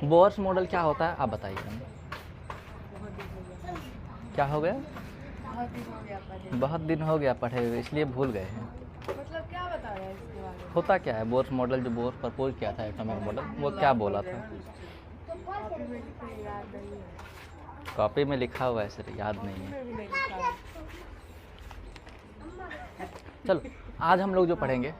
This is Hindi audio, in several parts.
बोर्स मॉडल क्या होता है आप बताइए हमें। क्या हो गया? बहुत दिन हो गया पढ़े हुए, इसलिए भूल गए हैं। मतलब क्या बता रहा है इसके बारे में? होता क्या है बोर्स मॉडल? जो बोर्स प्रपोज किया था एटॉमिक मॉडल, वो क्या बोला था? कॉपी में लिखे याद नहीं है। कॉपी में लिखा हुआ है सर, याद नहीं है। में भी नहीं लिखा है। चलो आज हम लोग जो पढ़ेंगे,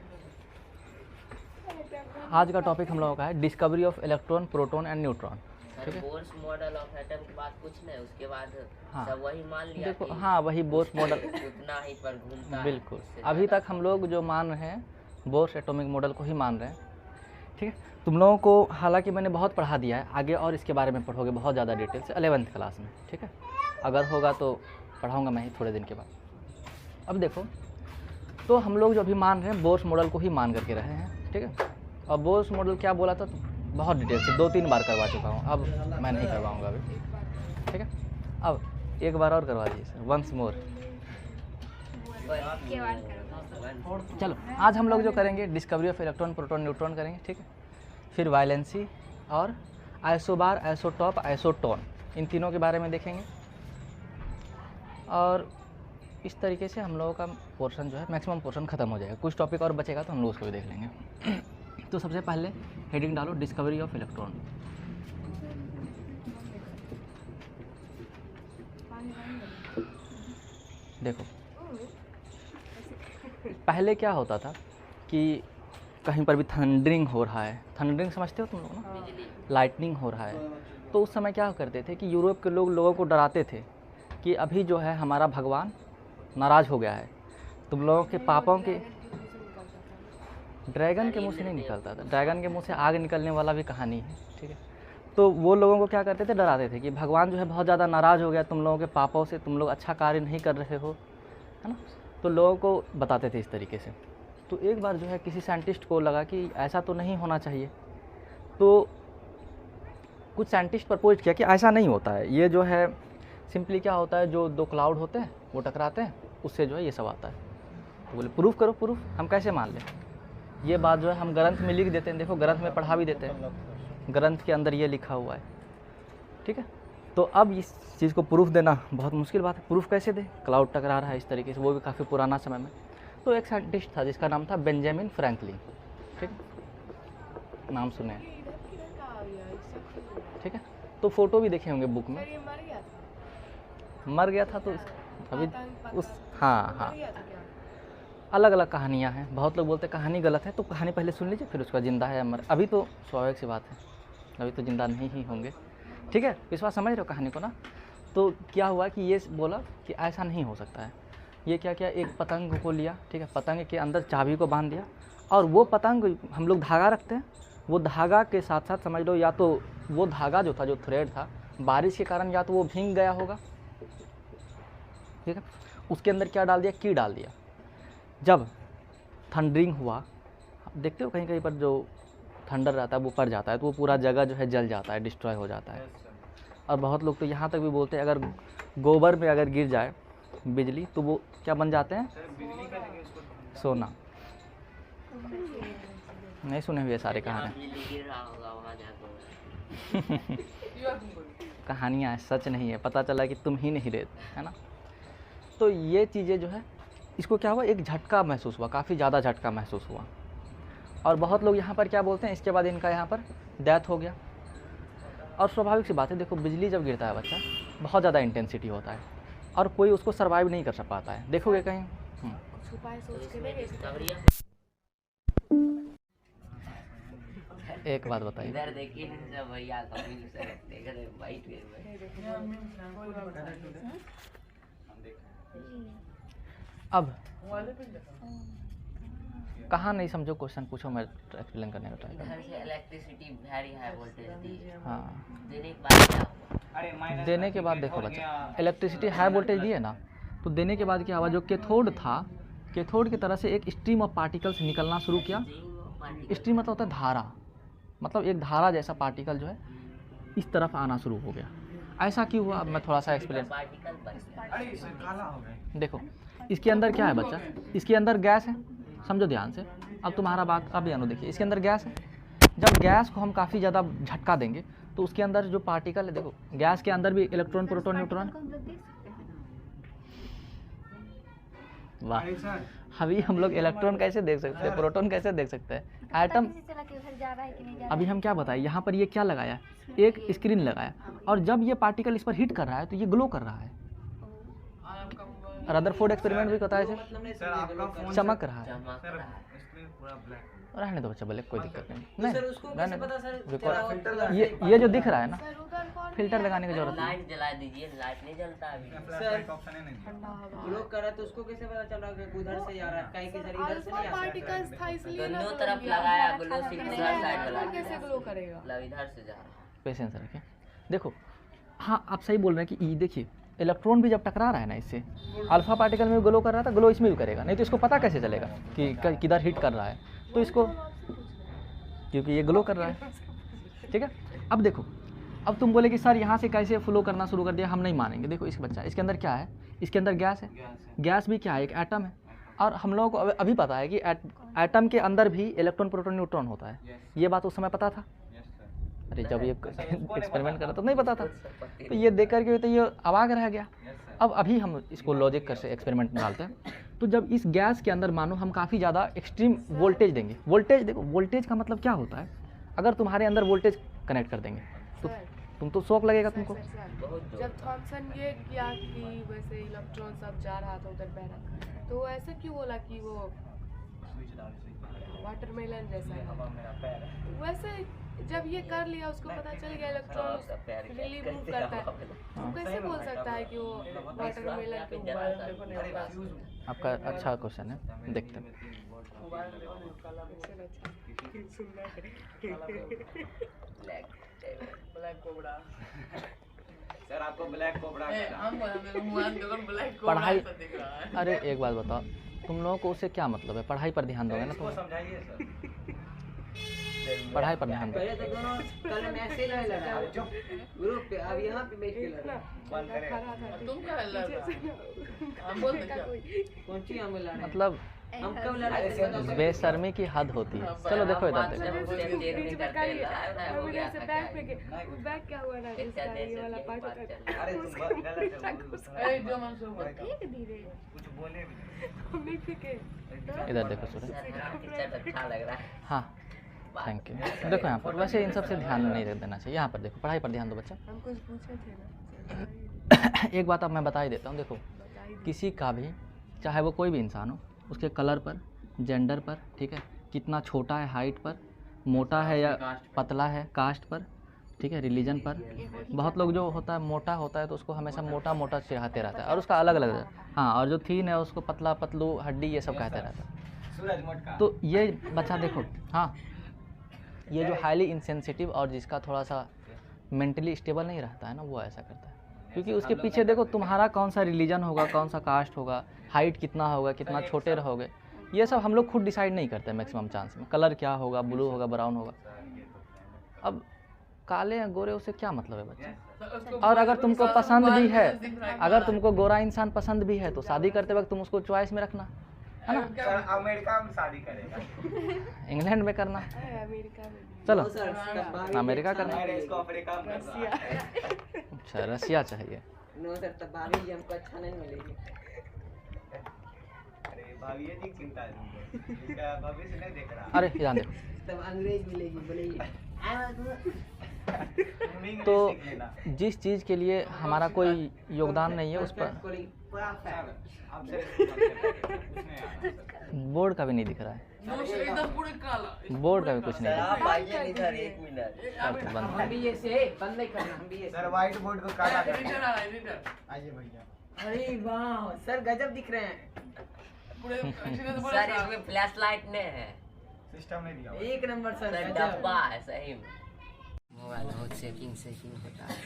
आज का टॉपिक हम लोगों का है discovery of electron, proton and neutron. ठीक है, बोर्स मॉडल ऑफ एटम के बाद कुछ नहीं, उसके बाद हाँ। सब वही मान लिया देखो कि हाँ, वही बोर्स मॉडल उतना ही पर घूमता है। बिल्कुल। उससे अभी ज़्यादा तक हम लोग जो मान रहे हैं बोर्स एटॉमिक मॉडल को ही मान रहे हैं। ठीक है, तुम लोगों को हालांकि मैंने बहुत पढ़ा दिया है, आगे और इसके बारे में पढ़ोगे बहुत ज़्यादा डिटेल से 11th क्लास में। ठीक है, अगर होगा तो पढ़ाऊँगा मैं ही थोड़े दिन के बाद। अब देखो, तो हम लोग जो अभी मान रहे हैं बोर्स मॉडल को ही मान करके रहे हैं। ठीक है, और बोर्स मॉडल क्या बोला था बहुत डिटेल से 2-3 बार करवा चुका हूँ, अब मैं नहीं करवाऊँगा अभी। ठीक है, अब एक बार और करवा दीजिए सर, वंस मोर। चलो आज हम लोग जो करेंगे discovery of electron, proton, neutron करेंगे। ठीक है, फिर वायलेंसी और आइसोबार, आइसोटॉप, आइसोटोन, इन तीनों के बारे में देखेंगे। और इस तरीके से हम लोगों का पोर्शन जो है मैक्सिमम पोर्शन ख़त्म हो जाएगा। कुछ टॉपिक और बचेगा तो हम लोग उसको भी देख लेंगे। तो सबसे पहले हेडिंग डालो डिस्कवरी ऑफ इलेक्ट्रॉन। देखो पहले क्या होता था कि कहीं पर भी थंडरिंग हो रहा है, थंडरिंग समझते हो तुम लोग ना, लाइटनिंग हो रहा है, तो उस समय क्या करते थे कि यूरोप के लोग लोगों को डराते थे कि अभी जो है हमारा भगवान नाराज़ हो गया है, तुम लोगों के पापों के। ड्रैगन के मुंह से नहीं निकलता था, ड्रैगन के मुंह से आग निकलने वाला भी कहानी है। ठीक है, तो वो लोगों को क्या करते थे, डराते थे कि भगवान जो है बहुत ज़्यादा नाराज़ हो गया तुम लोगों के पापों से, तुम लोग अच्छा कार्य नहीं कर रहे हो, है ना। तो लोगों को बताते थे इस तरीके से। तो एक बार जो है किसी साइंटिस्ट को लगा कि ऐसा तो नहीं होना चाहिए, तो कुछ साइंटिस्ट प्रपोज किया कि ऐसा नहीं होता है, ये जो है सिंपली क्या होता है, जो दो क्लाउड होते हैं वो टकराते हैं, उससे जो है ये सब आता है। तो बोले प्रूफ करो, प्रूफ हम कैसे मान लें। ये बात जो है हम ग्रंथ में लिख देते हैं, देखो ग्रंथ में पढ़ा भी देते हैं, ग्रंथ के अंदर ये लिखा हुआ है। ठीक है, तो अब इस चीज़ को प्रूफ देना बहुत मुश्किल बात है। प्रूफ कैसे दे, क्लाउड टकरा रहा है इस तरीके से, वो भी काफ़ी पुराना समय में। तो एक साइंटिस्ट था जिसका नाम था बेंजामिन फ्रैंकलिन। ठीक, नाम सुने हैं? इधर किधर का आ गया इससे? ठीक है, तो फोटो भी देखे होंगे बुक में। सर ये मर गया था? मर गया था तो अभी उस, हाँ हाँ, मर गया था क्या? अलग अलग कहानियाँ हैं। बहुत लोग बोलते हैं कहानी गलत है, तो कहानी पहले सुन लीजिए फिर उसका जिंदा है या मर। अभी तो स्वाभाविक सी बात है, अभी तो जिंदा नहीं ही होंगे। ठीक है, विश्वास समझ रहे हो कहानी को ना। तो क्या हुआ कि ये बोला कि ऐसा नहीं हो सकता है। ये क्या किया, एक पतंग को लिया, ठीक है, पतंग के अंदर चाबी को बांध दिया, और वो पतंग हम लोग धागा रखते हैं, वो धागा के साथ साथ समझ लो या तो वो धागा जो था, जो थ्रेड था, बारिश के कारण या तो वो भीग गया होगा। ठीक है, उसके अंदर क्या डाल दिया, की डाल दिया। जब थंडरिंग हुआ, देखते हो कहीं कहीं पर जो थंडर रहता है वो पड़ जाता है, तो वो पूरा जगह जो है जल जाता है, डिस्ट्रॉय हो जाता है। और बहुत लोग तो यहाँ तक भी बोलते हैं अगर गोबर में अगर गिर जाए बिजली तो वो क्या बन जाते हैं, सोना। नहीं सुने हुए सारे कहानी गिर रहा होगा वहाँ जाकर। कहानियाँ सच नहीं है, पता चला कि तुम ही नहीं रहते, है ना। तो ये चीज़ें जो है, इसको क्या हुआ, एक झटका महसूस हुआ, काफ़ी ज़्यादा झटका महसूस हुआ। और बहुत लोग यहाँ पर क्या बोलते हैं, इसके बाद इनका यहाँ पर डेथ हो गया। और स्वाभाविक सी बात है, देखो बिजली जब गिरता है बच्चा, बहुत ज़्यादा इंटेंसिटी होता है और कोई उसको सर्वाइव नहीं कर पाता है, देखोगे कहीं। छुपाए सोच के इसमें देखे डिस्कवरी एक बात बताइए, इधर देखिए सब भैया कपिल सर देख रहे वाइट में। अब कहाँ नहीं समझो क्वेश्चन पूछो, मैं एक्सप्लेन करने का ट्राई करूँ। इधर से इलेक्ट्रिसिटी वेरी हाई वोल्टेज दी, हाँ, देने के बाद क्या हुआ? देने के बाद देखो बच्चा, इलेक्ट्रिसिटी हाई वोल्टेज दी है ना, तो देने के बाद क्या हुआ, जो कैथोड था, कैथोड की तरह से एक स्ट्रीम ऑफ पार्टिकल्स निकलना शुरू किया। स्ट्रीम मतलब होता है धारा, मतलब एक धारा जैसा पार्टिकल जो है इस तरफ आना शुरू हो गया। ऐसा क्यों हुआ, अब मैं थोड़ा सा एक्सप्लेन। पार्टिकल बन गया। देखो इसके अंदर क्या है बच्चा, इसके अंदर गैस है, समझो ध्यान से। अब तुम्हारा बात अब जानो, देखिए इसके अंदर गैस है, जब गैस को हम काफ़ी ज़्यादा झटका देंगे तो उसके अंदर जो पार्टिकल है, देखो गैस के अंदर भी इलेक्ट्रॉन, प्रोटॉन, न्यूट्रॉन। वाह, अभी हम लोग इलेक्ट्रॉन कैसे देख सकते हैं, प्रोटॉन कैसे देख सकते हैं, एटम। अभी हम क्या बताएं, यहाँ पर ये क्या लगाया, एक स्क्रीन लगाया, और जब ये पार्टिकल इस पर हिट कर रहा है तो ये ग्लो कर रहा है। रदरफोर्ड एक्सपेरिमेंट भी बताया थे, चमक रहा है। रहने दो बच्चा, बोले कोई दिक्कत नहीं, रहने दो। ये जो दिख रहा है ना, फिल्टर लगाने की जरूरत नहीं। लाइट जला दीजिए, लाइट नहीं जलता अभी। ग्लो कर रहा है तो उसको कैसे पता चल रहा है कि उधर से जा रहा है, कहीं की इधर से नहीं आ पार्टिकल्स था इसलिए ना दोनों तरफ लगाया, ग्लो सिर्फ इधर साइड वाला कैसे ग्लो करेगा? मतलब इधर से जा रहा है। पेशेंस रखें। देखो हाँ, आप सही बोल रहे हैं कि ई देखिए, इलेक्ट्रॉन भी जब टकरा रहा है ना इससे, अल्फा पार्टिकल में ग्लो कर रहा था, ग्लो इसमें भी करेगा, नहीं तो इसको पता कैसे चलेगा कि किधर हिट कर रहा है, तो इसको, क्योंकि ये ग्लो कर रहा है। ठीक है, अब देखो, अब तुम बोले कि सर यहाँ से कैसे फ्लो करना शुरू कर दिया, हम नहीं मानेंगे। देखो इस बच्चा, इसके अंदर क्या है, इसके अंदर गैस है, गैस भी क्या है, एक एटम है, और हम लोगों को अभी पता है कि एटम के अंदर भी इलेक्ट्रॉन, प्रोटॉन, न्यूट्रॉन होता है। ये बात उस समय पता था? अरे जब ये एक्सपेरिमेंट करा तो नहीं पता था, तो ये देख करके तो ये अवाक रह गया। अब अभी हम इसको लॉजिक कर से एक्सपेरिमेंट में डालते हैं, तो जब इस गैस के अंदर मानो हम काफ़ी ज़्यादा एक्सट्रीम वोल्टेज देंगे, वोल्टेज देखो, वोल्टेज का मतलब क्या होता है, अगर तुम्हारे अंदर वोल्टेज कनेक्ट कर देंगे तो तुम तो शॉक लगेगा तुमको। जब थॉमसन ये किया कि वैसे इलेक्ट्रॉन सब जा रहा था उधर बह रहा, तो ऐसे क्यों बोला कि वो वाटरमेलन जैसा है? वैसे जब ये कर लिया, उसको पता चल गया इलेक्ट्रॉन रिलीव मूव करता है, तो कैसे बोल सकता है कि वो वाटरमेलन के ऊपर? आपका अच्छा क्वेश्चन है, देखते हैं। Black cobra. सर आपको ब्लैक कोबरा पढ़ाई, अरे एक बात बताओ, तुम लोगों को उससे क्या मतलब है? पढ़ाई पर ध्यान दोगे ना तुम, समझाइए सर। पढ़ाई पर ध्यान दो। पहले तो दोनों कल मैसेज में लड़ा ग्रुप पे, अब यहाँ पे बैठ के लड़ा। तुम क्या लड़ रहा? हम बोल क्या कोई कौन सी हमें लड़ा? मतलब हम कब लड़ाई? बेशर्मी की हद होती है। चलो देखो इधर देखो, बैग क्या हुआ ना, ये वाला पार्ट अरे तुम गलत धीरे कुछ बोले भी हम नहीं फेंके। इधर देखो सूरज। अच्छा लग रहा है। हाँ थैंक यू। देखो यहाँ पर, वैसे इन सब से ध्यान नहीं देना चाहिए। यहाँ पर देखो, पढ़ाई पर ध्यान दो बच्चा। हम कुछ पूछे थे ना। एक बात अब मैं बता ही देता हूँ। देखो किसी का भी, चाहे वो कोई भी इंसान हो, उसके कलर पर, जेंडर पर, ठीक है, कितना छोटा है हाइट पर, मोटा है या पतला है कास्ट पर, ठीक है, रिलीजन पर। बहुत लोग जो होता है मोटा होता है तो उसको हमेशा मोटा मोटा चिढ़ाते रहता है, और उसका अलग अलग, हाँ, और जो थीन है उसको पतला पतलू हड्डी ये सब कहते रहता है। सूरज मोटका। तो ये बच्चा देखो, हाँ, ये जो हाईली इंसेंसिटिव और जिसका थोड़ा सा मेंटली स्टेबल नहीं रहता है ना, वो ऐसा करता है। क्योंकि उसके पीछे देखो तुम्हारा कौन सा रिलीजन होगा, कौन सा कास्ट होगा, हाइट कितना होगा, कितना छोटे रहोगे, ये सब हम लोग खुद डिसाइड नहीं करते मैक्सिमम चांस में। कलर क्या होगा, ब्लू होगा, ब्राउन होगा। अब काले या गोरे, उससे क्या मतलब है बच्चा? और अगर तुमको पसंद भी है, अगर तुमको गोरा इंसान पसंद भी है तो शादी करते वक्त तुम उसको चॉइस में रखना है ना। सर अमेरिका में शादी करेगा, इंग्लैंड में करना, अमेरिका में चलो सर, अमेरिका करना। अरे इसको अफ्रीका में करना है। अच्छा रसिया चाहिए। नो सर, तब भाभी जी हमको अच्छा नहीं मिलेगी। अरे भाभी ये नहीं चिंता है तुमको, इसका भविष्य नहीं देख रहा। अरे ध्यान देखो, तब अंग्रेज मिलेगी, बोलेगी तुम इंग्लिश तो सीख लेना। जिस चीज़ के लिए हमारा कोई योगदान नहीं है उस पर आपसे कुछ नहीं आ रहा। बोर्ड का भी नहीं दिख रहा है, बोर्ड का भी कुछ नहीं दिख रहा आप आइए इधर 1 मिनट। है। बंद हम भी ये से बंद नहीं करना, हम भी ये सर व्हाइट बोर्ड को काला करना। आइए भैया। अरे वाह सर, गजब दिख रहे हैं। सर इसमें फ्लैश लाइट नहीं है, सिस्टम नहीं दिया हुआ। एक नंबर सर, सर गजब। डब्बा है सही में। मोबाइल बहुत सेटिंग होता है।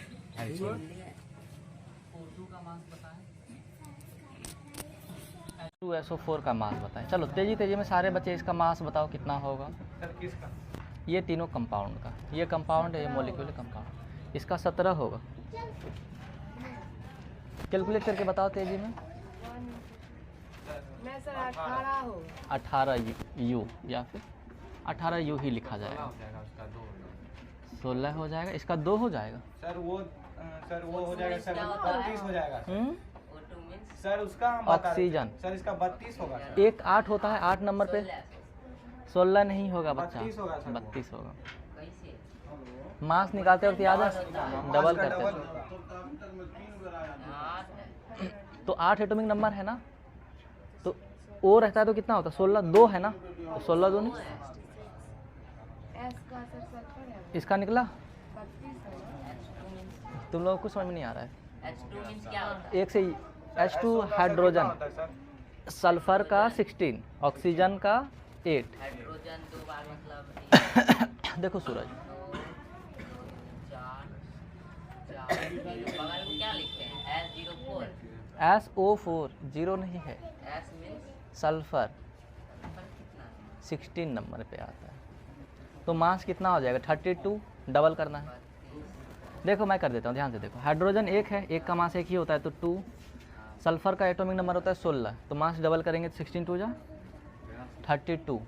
SO4 का मास बताएं। चलो तेजी तेजी में सारे बच्चे इसका मास बताओ कितना होगा। सर किसका? ये तीनों कंपाउंड का, ये कंपाउंड है, ये मॉलिक्यूल कंपाउंड, इसका 17 होगा। कैलकुलेट करके बताओ तेजी में। मैं सर 18 हो। 18 U या फिर 18 यूँ ही लिखा जाएगा, हो जाएगा उसका 2 16 हो जाएगा, इसका 2 हो जाएगा। सर वो हो जाएगा सर 32 हो जाएगा सर। O2 means सर उसका हम बता रहे थे। ऑक्सीजन। सर इसका 32 होगा सर। एक 8 होता है, 8 नंबर पे 16 नहीं होगा बच्चा, 32 होगा सर वो। 32 होगा। कैसे मास निकालते वक्त याद है डबल का करते डबल थे। होगा। तो 8 एटॉमिक नंबर है ना, तो ओ रहता है तो कितना होता है 16, 2 है ना, तो 16 2 नहीं, एस का सर सल्फर है, इसका निकला। 32 है। तुम लोगों को समझ में नहीं आ रहा है। H2 means क्या होता है? एक से H2 कितना हाइड्रोजन, होता है सर? सल्फर का 16, ऑक्सीजन का 8। हाइड्रोजन 2 बार मतलब देखो सूरज, 4 बगल में क्या लिखते हैं S04 SO4 0 नहीं है, S means सल्फर नंबर कितना है? 16 नंबर पे आता है। तो मास कितना हो जाएगा 32, डबल करना है। देखो मैं कर देता हूँ, ध्यान से देखो, हाइड्रोजन एक है, एक का मास एक ही होता है तो 2, सल्फर का एटॉमिक नंबर होता है 16, तो मास डबल करेंगे तो 16 2 जा 32।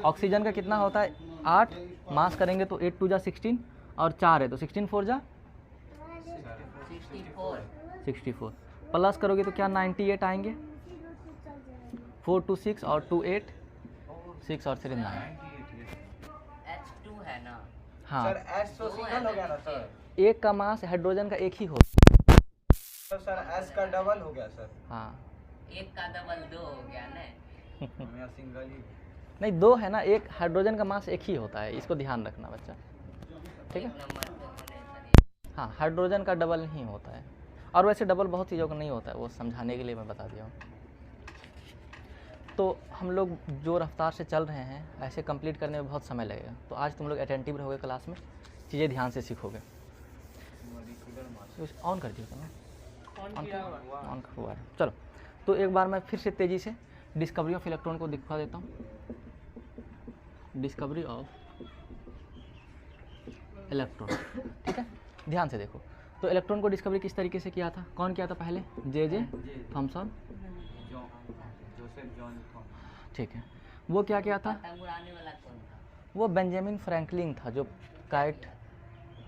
ऑक्सीजन का कितना होता है 8, मास करेंगे तो 8 2 जा 16 और 4 है तो 16 4 जा 64 64, प्लस करोगे तो क्या 98 आएंगे, 4 2 6 और 2 8, 6 और 3 9। H2 है ना? हाँ, सर S तो सिंगल हो गया ना सर। एक का मास हाइड्रोजन का एक ही हो। तो सर S का डबल हो गया सर। हाँ एक का डबल 2 हो गया ना? मेरा सिंगल ही। नहीं 2 है ना, एक हाइड्रोजन का मास एक ही होता है, इसको ध्यान रखना बच्चा, ठीक है। एक नंबर पे होने चाहिए। हाँ, हाइड्रोजन का डबल नहीं होता है, और वैसे डबल बहुत चीज़ों का नहीं होता है, वो समझाने के लिए मैं बता दिया हूँ। तो हम लोग जो रफ्तार से चल रहे हैं ऐसे कंप्लीट करने में बहुत समय लगेगा, तो आज तुम लोग अटेंटिव रहोगे क्लास में, चीज़ें ध्यान से सीखोगे। ऑन कर दिया था, ऑन हुआ है। चलो, तो एक बार मैं फिर से तेज़ी से डिस्कवरी ऑफ इलेक्ट्रॉन को दिखा देता हूँ। डिस्कवरी ऑफ इलेक्ट्रॉन, ठीक है, ध्यान से देखो। तो इलेक्ट्रॉन को डिस्कवरी किस तरीके से किया था, कौन किया था पहले, J Thomson, Joseph John Thomas. ठीक है। वो क्या किया था, पतंग उड़ाने वाला कौन था? वो बेंजामिन फ्रैंकलिन था, जो काइट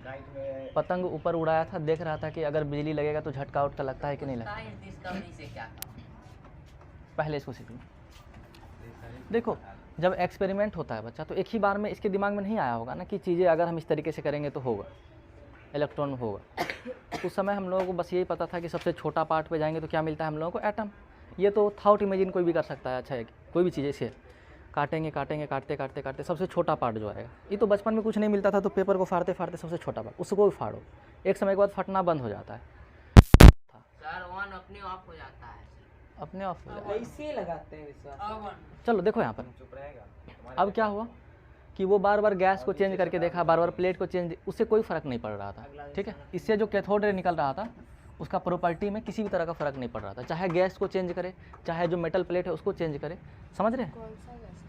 नाइट में पतंग ऊपर उड़ाया था, देख रहा था कि अगर बिजली लगेगा तो झटका उठका लगता है कि नहीं लगता। इस डिस्कवरी से क्या काम? पहले इसको सीख लो। देखो, जब एक्सपेरिमेंट होता है बच्चा, तो एक ही बार में इसके दिमाग में नहीं आया होगा ना कि चीज़ें अगर हम इस तरीके से करेंगे तो होगा, इलेक्ट्रॉन में होगा। उस समय हम लोगों को बस यही पता था कि सबसे छोटा पार्ट पे जाएंगे तो क्या मिलता है हम लोगों को, एटम। ये तो थाउट इमेजिन कोई भी कर सकता है, अच्छा है, कोई भी चीज़ ऐसे काटेंगे काटते सबसे छोटा पार्ट जो आएगा। ये तो बचपन में कुछ नहीं मिलता था तो पेपर को फाड़ते सबसे छोटा पार्ट, उसको भी फाड़ो, एक समय के बाद फटना बंद हो जाता है, सर ऑन अपने ऑफ हो जाता है। अपने ऑफ हो जाता है। ऐसे लगाते हैं विश्वास। चलो देखो यहाँ पर, चुप रहेगा। अब क्या हुआ कि वो बार बार गैस को चेंज करके देखा, बार बार प्लेट को चेंज, उससे कोई फ़र्क नहीं पड़ रहा था, ठीक है। इससे जो कैथोड रे निकल रहा था उसका प्रॉपर्टी में किसी भी तरह का फ़र्क नहीं पड़ रहा था, चाहे गैस को चेंज करे, चाहे जो मेटल प्लेट है उसको चेंज करे, समझ रहे हैं। कौन सा गैस?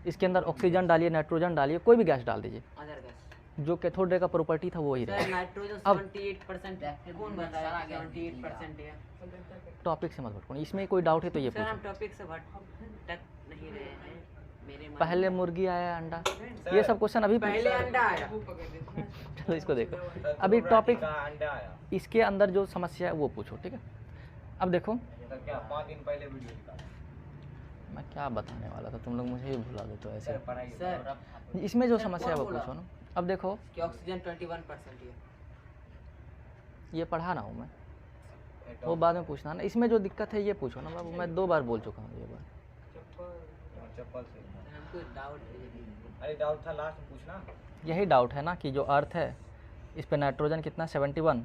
इसके अंदर ऑक्सीजन डालिए, नाइट्रोजन डालिए, कोई भी गैस डाल दीजिए, अदर गैस। जो कैथोड रे का प्रॉपर्टी था वो वही सर रहेगा। नाइट्रोजन अब- 78% कौन बताया 78% है? टॉपिक से मत भटको, इसमें कोई डाउट है तो ये सर हम पूछो। टॉपिक से भटक नहीं रहे हैं, मेरे मन पहले में- मुर्गी आया अंडा, ये सब क्वेश्चन अभी पहले अंडा आया। चलो इसको देखो, अभी टॉपिक का अंडा आया। इसके अंदर जो समस्या है वो पूछो, ठीक है। अब देखो सर क्या 5 दिन पहले वीडियो निकाला। मैं क्या बताने वाला था, तुम लोग मुझे ही भुला देते हो ऐसे। सर पढ़ाई सर इसमें जो सर, समस्या है कौन वो बोला? पूछो ना। अब देखो, कि ऑक्सीजन 21% है। ये पढ़ा रहा हूँ मैं, वो बाद में पूछना ना। इसमें जो दिक्कत है ये पूछो ना बाबू, मैं 2 बार बोल चुका हूँ ये बात। चप्पल से। हमको डाउट है। अरे डाउट था लास्ट में पूछना। यही डाउट है ना कि जो अर्थ है इस पे नाइट्रोजन कितना 71,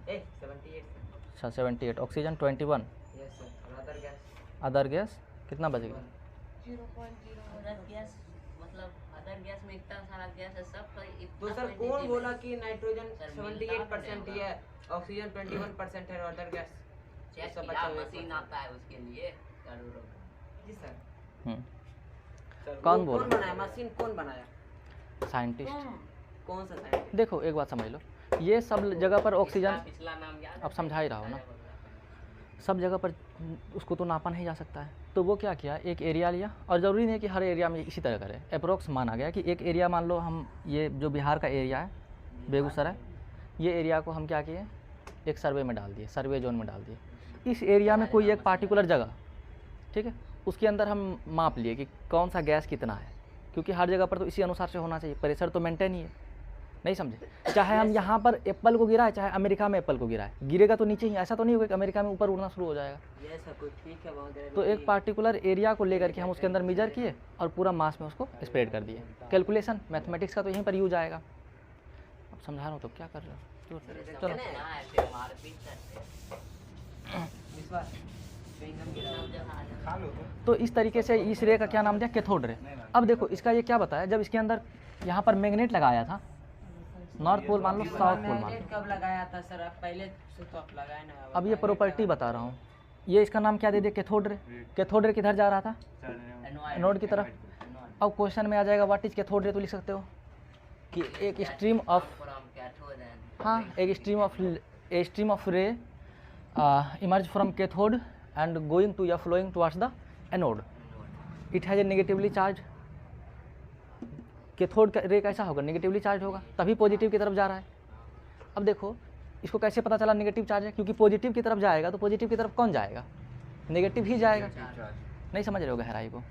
78 अच्छा 78, oxygen 21, yes sir. Other gas other gas कितना बच गया, 0.01। अदर गैस मतलब अदर गैस में इतना सारा गैस है, सब तो इतना सर quantity कौन में- बोला कि नाइट्रोजन सर, 78% मिलता ही है, ऑक्सीजन 21% है और अदर गैस चेक सब किया, बचा हुआ मशीन आता है उसके लिए करोड़ों का। जी सर। सर कौन वो बोला, कौन बनाया, मशीन कौन बनाया, साइंटिस्ट। कौन सा साइंटिस्ट? देखो एक बात समझ लो, ये सब जगह पर ऑक्सीजन, इसका पिछला नाम याद है? अब समझा ही रहा हूँ ना, सब जगह पर उसको तो नापा नहीं जा सकता है, तो वो क्या किया, एक एरिया लिया, और ज़रूरी नहीं है कि हर एरिया में इसी तरह करें, अप्रोक्स माना गया कि एक एरिया मान लो हम, ये जो बिहार का एरिया है बेगूसराय, ये एरिया को हम क्या किए, एक सर्वे में डाल दिए, सर्वे जोन में डाल दिए। इस एरिया में कोई एक पार्टिकुलर जगह, ठीक है, उसके अंदर हम माप लिए कि कौन सा गैस कितना है, क्योंकि हर जगह पर तो इसी अनुसार से होना चाहिए, प्रेशर तो मेंटेन ही है, नहीं समझे। चाहे हम यहाँ पर एप्पल को गिराए, चाहे अमेरिका में एप्पल को गिराए, गिरेगा तो नीचे ही, ऐसा तो नहीं होगा कि अमेरिका में ऊपर उड़ना शुरू हो जाएगा। ये सब कुछ ठीक है, बहुत तो एक पार्टिकुलर एरिया को लेकर के हम उसके अंदर मेजर किए और पूरा मास में उसको स्प्रेड कर दिए। कैलकुलेशन मैथमेटिक्स का तो यहीं पर यूज आएगा। अब समझा रहा हूँ तो क्या कर रहे हो, चलो। विश्वास खा लो तो इस तरीके से इस रे का क्या नाम दिया, कैथोड रे। अब देखो इसका ये क्या बताया, जब इसके अंदर यहाँ पर मैग्नेट लगाया था, नॉर्थ पोल मान लो, साउथ पोल मान लो, मैग्नेट कब लगाया था सर? आप पहले से तो आप लगाए ना। अब ये प्रॉपर्टी बता रहा हूँ, ये इसका नाम क्या दे दिया, कैथोड रे। कैथोड रे किधर जा रहा था, एनोड की तरफ। अब क्वेश्चन में आ जाएगा व्हाट इज कैथोड रे, तो लिख सकते हो कि एक स्ट्रीम ऑफ, हाँ, एक stream of ray emerge from cathode and going to या flowing towards the anode, it has a negatively charge. Cathode का रे कैसा होगा, नेगेटिवली चार्ज होगा, तभी पॉजिटिव की तरफ जा रहा है। अब देखो इसको कैसे पता चला नेगेटिव चार्ज है, क्योंकि पॉजिटिव की तरफ जाएगा तो पॉजिटिव की तरफ कौन जाएगा, नेगेटिव ही जाएगा। नहीं समझ रहे हो गहराई को।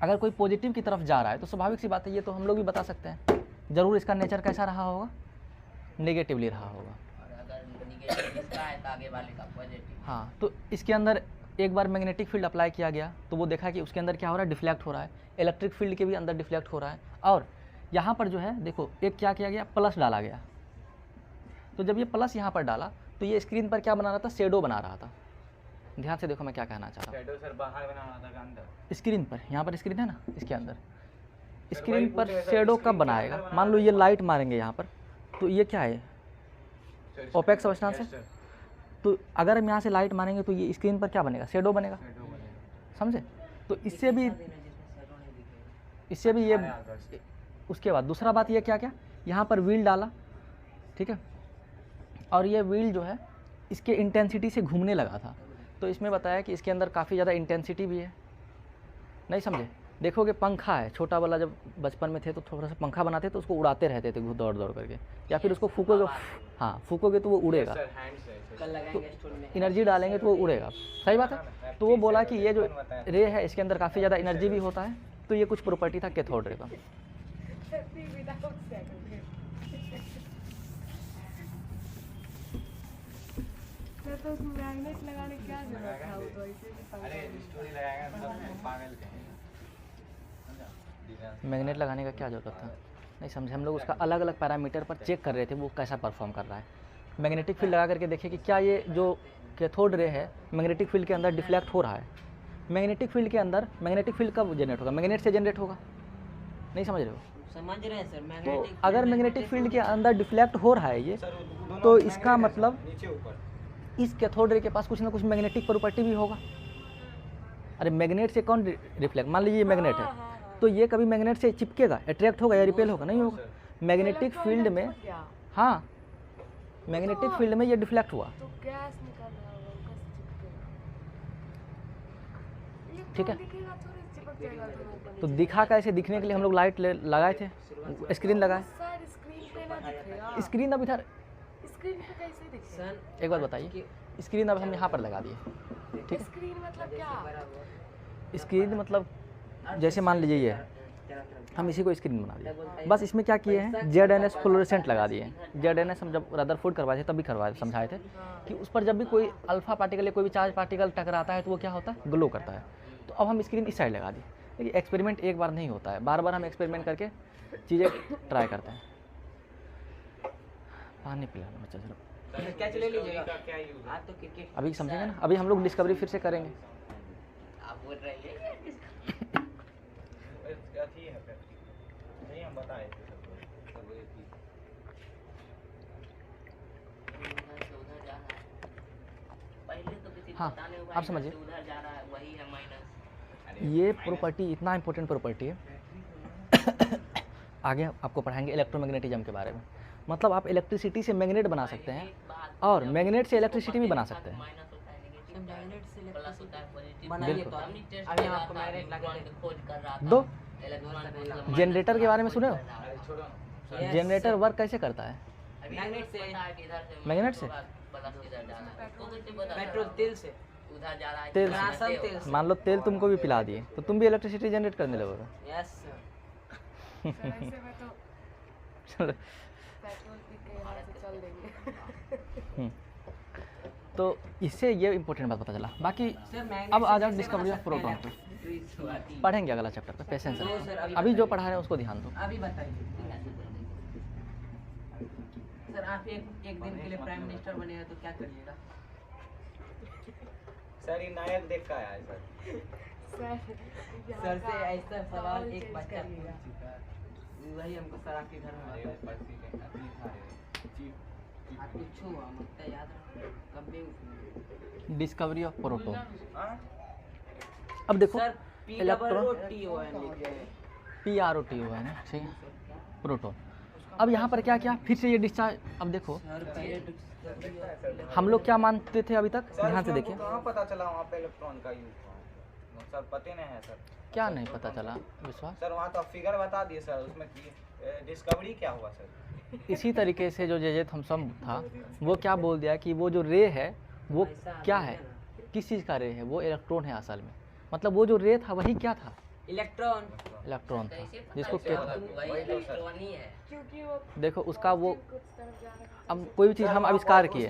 अगर कोई पॉजिटिव की तरफ जा रहा है तो स्वाभाविक सी बात है, ये तो हम लोग भी बता सकते हैं, ज़रूर इसका नेचर कैसा रहा होगा, नेगेटिवली रहा होगा। हाँ, तो इसके अंदर एक बार मैग्नेटिक फील्ड अप्लाई किया गया तो वो देखा कि उसके अंदर क्या हो रहा है, डिफ्लेक्ट हो रहा है। इलेक्ट्रिक फील्ड के भी अंदर डिफ्लेक्ट हो रहा है। और यहाँ पर जो है देखो, एक क्या किया गया, प्लस डाला गया। तो जब ये प्लस यहाँ पर डाला तो ये स्क्रीन पर क्या बना रहा था, शेडो बना रहा था। ध्यान से देखो मैं क्या कहना चाह रहा हूँ। शैडो सर बाहर बनाना था का अंदर, स्क्रीन पर, यहाँ पर स्क्रीन है ना, इसके अंदर स्क्रीन पर शेडो कब बनाएगा, मान लो ये लाइट मारेंगे यहाँ पर, तो ये क्या है, ओपेक सब्सटेंस है। तो अगर हम यहाँ से लाइट मारेंगे तो ये स्क्रीन पर क्या बनेगा, शेडो बनेगा, समझे। तो इससे भी ये, उसके बाद दूसरा बात ये क्या क्या, यहाँ पर व्हील डाला, ठीक है, और ये व्हील जो है इसके इंटेंसिटी से घूमने लगा था। तो इसमें बताया कि इसके अंदर काफ़ी ज़्यादा इंटेंसिटी भी है, नहीं समझे। देखोगे पंखा है छोटा वाला, जब बचपन में थे तो थोड़ा सा पंखा बनाते तो उसको उड़ाते रहते थे दौड़ दौड़ करके, या फिर उसको फूकोगे, हाँ फूकोगे तो वो उड़ेगा, कल लगाएंगे स्टोर में। एनर्जी डालेंगे तो वो उड़ेगा, सही बात है। तो वो बोला कि ये जो रे है इसके अंदर काफ़ी ज़्यादा एनर्जी भी होता है, तो ये कुछ प्रॉपर्टी था कैथोड रे का। तो उसमें मैग्नेट लगाने की क्या जरूरत था, वो तो ऐसे भी पंखा अरे स्टोरी लगाएगा सब पागल कहेंगे। मैग्नेट लगाने का क्या ज़रूरत था, नहीं समझे। हम लोग उसका अलग अलग पैरामीटर पर चेक कर रहे थे वो कैसा परफॉर्म कर रहा है। मैग्नेटिक फील्ड लगा करके देखे कि क्या ये जो कैथोड रे है मैग्नेटिक फील्ड के अंदर डिफ्लेक्ट हो रहा है। मैग्नेटिक फील्ड के अंदर, मैग्नेटिक फील्ड कब जनरेट होगा, मैग्नेट से जनरेट होगा, नहीं समझ रहे हो। समझ रहे हैं सर। तो मैग्नेटिक अगर मैग्नेटिक फील्ड के अंदर डिफ्लेक्ट हो रहा है ये, तो इसका मतलब नीचे ऊपर इस कैथोड रे के पास कुछ ना कुछ मैग्नेटिक प्रॉपर्टी भी होगा। अरे मैग्नेट से कौन रिफ्लेक्ट, मान लीजिए ये मैग्नेट है तो ये कभी मैग्नेट से चिपकेगा, अट्रैक्ट होगा या रिपेल होगा, नहीं होगा। मैग्नेटिक फील्ड में, हाँ मैग्नेटिक फील्ड में ये डिफ्लेक्ट हुआ, तो गैस निकल रहा होगा, वो कैसे चिपकेगा? ठीक है। दिखेगा थोड़ी चिपक जाएगा दोनों ऊपर तो दिखा कैसे, दिखने के लिए हम लोग लाइट लगाए थे, स्क्रीन लगाए। सर स्क्रीन पे ना दिखेगा, स्क्रीन अब इधर, स्क्रीन पे कैसे दिखेगा? सन एक बात बताइए, स्क्रीन अब हम यहाँ पर लगा दिए, ठीक स्क्रीन मतलब क्या? है। स्क्रीन मतलब जैसे मान लीजिए ये है, हम इसी को स्क्रीन बना दिए, बस इसमें क्या किए हैं, ZNS फ्लोरेसेंट लगा दिए हैं। ZNS हम जब रदरफोर्ड करवाए थे तभी करवाए समझाए थे कि उस पर जब भी कोई अल्फा पार्टिकल या कोई भी चार्ज पार्टिकल टकराता है तो वो क्या होता है, ग्लो करता है। तो अब हम स्क्रीन इस साइड लगा दी। देखिए एक्सपेरिमेंट एक बार नहीं होता है, बार बार हम एक्सपेरिमेंट करके चीज़ें ट्राई करते हैं। पानी पिलाना बच्चा जरा, कैच ले लीजिएगा। का क्या यूज है? आप तो क्रिकेट अभी समझेंगे ना, अभी हम लोग डिस्कवरी फिर से करेंगे। आप बोल रहे हैं अथी है फिर नहीं हम बताए थे सब एक ही। उधर जा रहा है, पहले तो किसी को हाँ, पता नहीं हुआ, आप समझिए। उधर जा रहा है, वही है माइनस। ये प्रॉपर्टी इतना इंपॉर्टेंट प्रॉपर्टी है आगे आपको पढ़ाएंगे इलेक्ट्रोमैग्नेटिज्म के बारे में। मतलब आप इलेक्ट्रिसिटी से मैग्नेट बना सकते हैं और मैग्नेट से इलेक्ट्रिसिटी भी बना सकते हैं। जब डायरेक्ट से प्लस होता है पॉजिटिव बनाइए तो हमने टेस्ट अभी किया आपको था, मैंने लगा इलेक्ट्रॉन के की खोज कर रहा था दो इलेक्ट्रॉन मतलब जनरेटर के बारे में सुने हो? अरे छोड़ो ना। Yes, generator sir. वर्क कैसे करता है? अभी मैग्नेट से पता है कि इधर से मैग्नेट से? प्लस इधर जा रहा है तो कैसे पता पेट्रोल तेल से उधर जा रहा है तेल इधर से। से तेल से। मान लो तेल तुमको भी पिला दिए तो तुम भी इलेक्ट्रिसिटी जनरेट करने लगोगे। यस सर सर ऐसे में तो चलो पेट्रोल पी के यहाँ से चल देंगे। तो इससे ये इम्पोर्टेंट बात पता चला। बाकी सर मैग्नेट अब आ से जाओ कैसे डिस्कवरी बना ऑफ सकते हैं प्रोटॉन पे। इलेक्ट्रिसिटी? पढ़ेंगे अगला चैप्टर पे, पेशेंस लो सर, रखो। अभी अभी जो बताइए। पढ़ा रहे हैं उसको ध्यान दो। अभी बताइए सर, आप एक दिन के लिए प्राइम मिनिस्टर बनेगा तो क्या करिएगा? सर ये नायक देख का आया है सर। सर से ऐसा सवाल एक बच्चा पूछ चुका है, वही हमको सर आपके घर में आता है। पर्ची के अपनी खा रहे आप कुछ हुआ मुझे याद रखो कब भी उठूंगा। Discovery of proton. हाँ अब देखो सर PROTON लिखे हैं। PROTON है ना, ठीक है, प्रोटॉन। अब यहाँ पर क्या क्या फिर से ये डिस्चार्ज। अब देखो सर पहले डिस्कवरी हम लोग क्या मानते थे अभी तक, ध्यान से देखिए। कहाँ पता चला वहाँ पे इलेक्ट्रॉन का यूज हुआ? सर पते नहीं है सर। क्या नहीं पता चला विश्वास? सर वहाँ तो फिगर बता दिए सर, उसमें डिस्कवरी क्या हुआ सर? इसी तरीके से जो जे थॉमसन था वो क्या बोल दिया कि वो जो रे है वो क्या है, किस चीज़ का रे है, वो इलेक्ट्रॉन है असल में। मतलब वो जो रे था वही क्या था, इलेक्ट्रॉन। इलेक्ट्रॉन था, कैसे पता जिसको चला? कहते वही वही तो सर। इलेक्ट्रॉन ही है क्योंकि वो देखो उसका वो कुछ तरफ जा रहा है। अब कोई भी चीज़ हम आविष्कार किए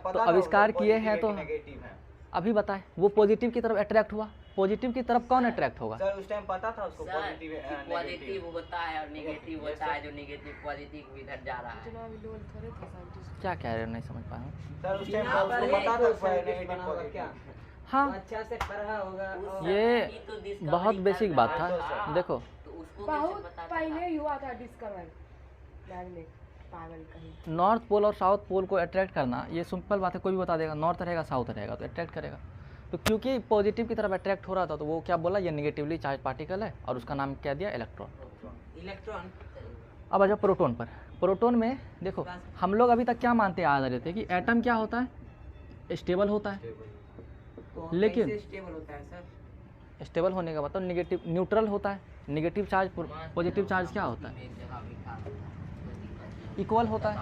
तो आविष्कार किए हैं तो नेगेटिव है अभी बताएं वो पॉजिटिव की तरफ अट्रैक्ट हुआ, पॉजिटिव की तरफ कौन अट्रैक्ट होगा? सर। उस टाइम पता था उसको सर पॉजिटिव पॉजिटिव होता है और नेगेटिव होता है, जो नेगेटिव पॉजिटिव इधर जा रहा है। इतना भी लोल थोड़े थे साइंटिस्ट। क्या कह रहे हो, नहीं समझ पाया हूँ। सर उस टाइम यहाँ पर उसको एक पता तो था scientist नेगेटिव बना होगा क्या? पॉजिटिव। हाँ अच्छा से पढ़ा होगा और ये बहुत बेसिक बात था। देखो तो उसको कैसे बहुत पता पहले चला? ही हुआ था डिस्कवर मैग्नेट, पागल कहीं। नॉर्थ पोल और साउथ पोल को अट्रैक्ट करना ये सिंपल बात है, कोई भी बता देगा। नॉर्थ रहेगा साउथ रहेगा तो अट्रैक्ट करेगा। तो क्योंकि पॉजिटिव की तरफ अट्रैक्ट हो रहा था तो वो क्या बोला, ये नेगेटिवली चार्ज पार्टिकल है और उसका नाम क्या दिया, इलेक्ट्रॉन। इलेक्ट्रॉन। अब आ जाओ प्रोटॉन पर। प्रोटॉन में देखो हम लोग अभी तक क्या मानते आ रहे थे कि एटम क्या होता है, स्टेबल होता है। तो लेकिन- कैसे स्टेबल होता है सर? स्टेबल होने का मतलब निगेटिव न्यूट्रल होता है। नेगेटिव चार्ज पॉजिटिव चार्ज क्या होता है, एक जगह बिठा दो। इक्वल होता है।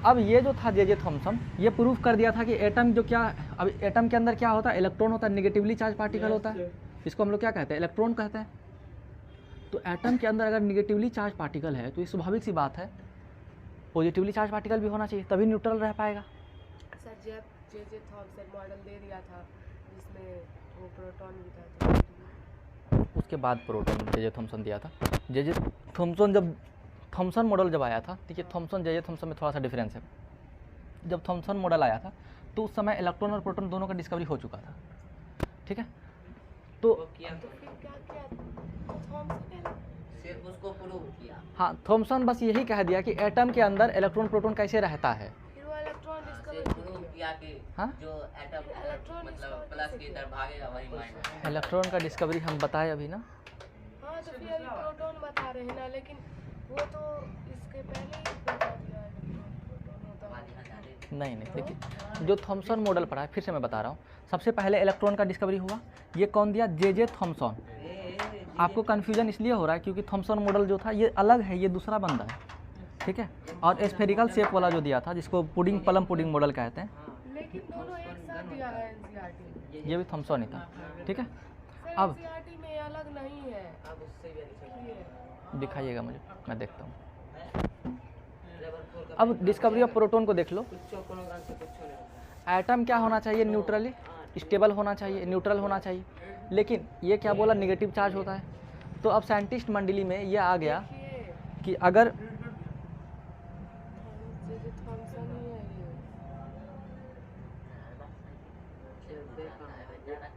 अब ये जो था जे थॉमसन ये प्रूफ कर दिया था कि एटम जो क्या, अब एटम के अंदर क्या होता है, इलेक्ट्रॉन होता है, नेगेटिवली चार्ज पार्टिकल होता है, इसको हम लोग क्या कहते हैं, इलेक्ट्रॉन कहते हैं। तो एटम के अंदर अगर नेगेटिवली चार्ज पार्टिकल है तो ये स्वाभाविक सी बात है पॉजिटिवली चार्ज पार्टिकल भी होना चाहिए, तभी न्यूट्रल रह पाएगा। सर जब जे थॉमसन मॉडल दे दिया था जिसमें वो प्रोटॉन भी था तो उसके बाद प्रोटॉन जे थॉमसन दिया था। जे थॉमसन जब थॉमसन मॉडल जब आया था, ठीक है, थॉमसन जे थॉमसन में थोड़ा सा डिफरेंस है। जब थॉमसन मॉडल आया था तो उस समय इलेक्ट्रॉन और प्रोटॉन दोनों का डिस्कवरी हो चुका था, ठीक है। तो वो किया तो फिर क्या किया थॉमसन ने? सिर्फ उसको प्रूव किया। हाँ, थॉमसन बस यही कह दिया कि एटम के अंदर इलेक्ट्रॉन प्रोटॉन कैसे रहता है। फिर वो इलेक्ट्रॉन सिर्फ डिस्कवर प्रूव किया कि हाँ? जो एटम इलेक्ट्रॉन मतलब प्लस की तरफ भागेगा वही माइनस। इलेक्ट्रॉन का डिस्कवरी हम बताए अभी ना। हाँ तो फिर अभी प्रोटॉन बता रहे हैं ना, लेकिन वो तो इसके पहले ही बता दिया इलेक्ट्रॉन प्रोटॉन होता है। नहीं नहीं, देखिए जो थॉमसन मॉडल पढ़ा है, फिर से मैं बता रहा हूँ, सबसे पहले इलेक्ट्रॉन का डिस्कवरी हुआ। ये कौन दिया, जे थॉमसन। आपको कन्फ्यूजन इसलिए हो रहा है क्योंकि थॉमसन मॉडल जो था ये अलग है, ये दूसरा बंदा है, ठीक है। और स्फेरिकल शेप वाला जो दिया था जिसको पुडिंग प्लम पुडिंग मॉडल कहते हैं, लेकिन दोनों एक साथ दिया है एनसीईआरटी में। ये भी थॉमसन ही था, ठीक है। सर अब एनसीईआरटी में ये अलग नहीं है। अब उससे भी अच्छा ये दिखाइएगा मुझे, मैं देखता हूँ। अब डिस्कवरी ऑफ प्रोटॉन को देख लो। कुछ कोनो गान से कुछ नहीं होता। एटम क्या होना चाहिए, न्यूट्रली स्टेबल होना चाहिए, न्यूट्रल होना चाहिए। लेकिन ये क्या बोला, नेगेटिव चार्ज होता है। तो अब साइंटिस्ट मंडली में ये आ गया देखिए कि अगर जे थॉमसन ही है ये।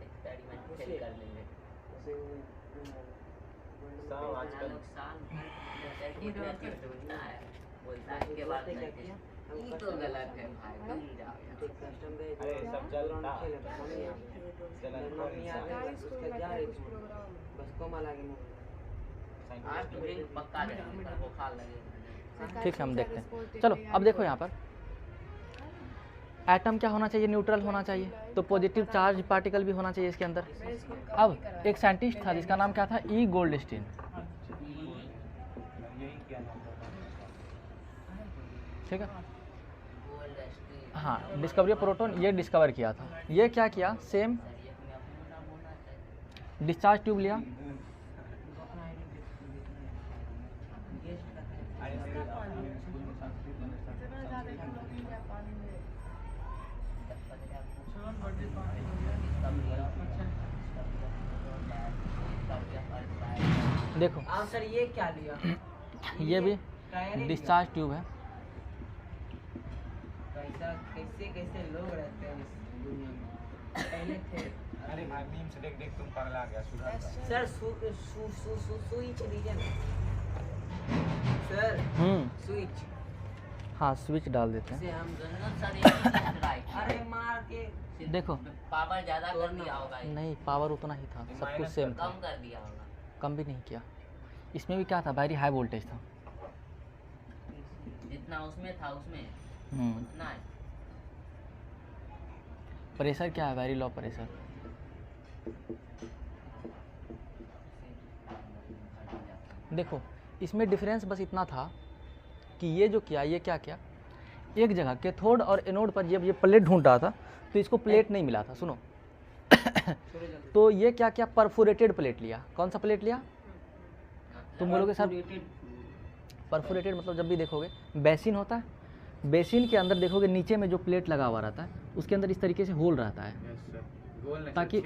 एक्सपेरिमेंट फेल कर लेंगे। सब आजकल बोलता है के बाद ये तो गलत है भाई, तुम जाओ यार। अरे सब चलता गाइस को लगता है कुछ प्रोग्राम है। बस कोमल आगे मुंह। आज तो ड्रिंक पक्का देना, बुखार लगेगा। ठीक है, हम देखते हैं। चलो अब देखो यहाँ पर एटम क्या होना चाहिए, न्यूट्रल होना चाहिए, तो पॉजिटिव चार्ज पार्टिकल भी होना चाहिए इसके अंदर। अब एक साइंटिस्ट था जिसका नाम क्या था, ई गोल्डस्टीन, ठीक है। हाँ, डिस्कवरी ऑफ प्रोटॉन ये डिस्कवर किया था। ये क्या किया, सेम डिस्चार्ज ट्यूब लिया, देखो आप सर ये क्या लिया? ये भी डिस्चार्ज ट्यूब है। कैसा कैसे कैसे लोग रहते हैं इस दुनिया में, पहले थे। अरे भाई मीम से देख देख तुम पगला गया, सुधर जा। सर स्विच दीजिए ना सर, स्विच। हाँ, स्विच डाल देते हैं। से हम दोनों सर एक ही चीज राइट। अरे मार के देखो पावर ज्यादा कर दिया होगा, नहीं, पावर उतना ही था, सब कुछ सेम था, कम कर दिया होगा। कम भी नहीं किया। इसमें भी क्या था, वेरी हाई वोल्टेज था। जितना उसमें था उसमें उतना है। प्रेशर क्या है, वेरी लो प्रेशर। देखो इसमें डिफरेंस बस इतना था कि ये जो किया, ये क्या किया, एक जगह कैथोड और एनोड पर जब ये प्लेट ढूंढ रहा था तो इसको प्लेट नहीं मिला था, सुनो। तो ये क्या किया, परफोरेटेड प्लेट लिया। कौन सा प्लेट लिया, तुम बोलोगे सर परफोरेटेड मतलब जब भी देखोगे बेसिन होता है, बेसिन के अंदर देखोगे नीचे में जो प्लेट लगा हुआ रहता है उसके अंदर इस तरीके से होल रहता है, ताकि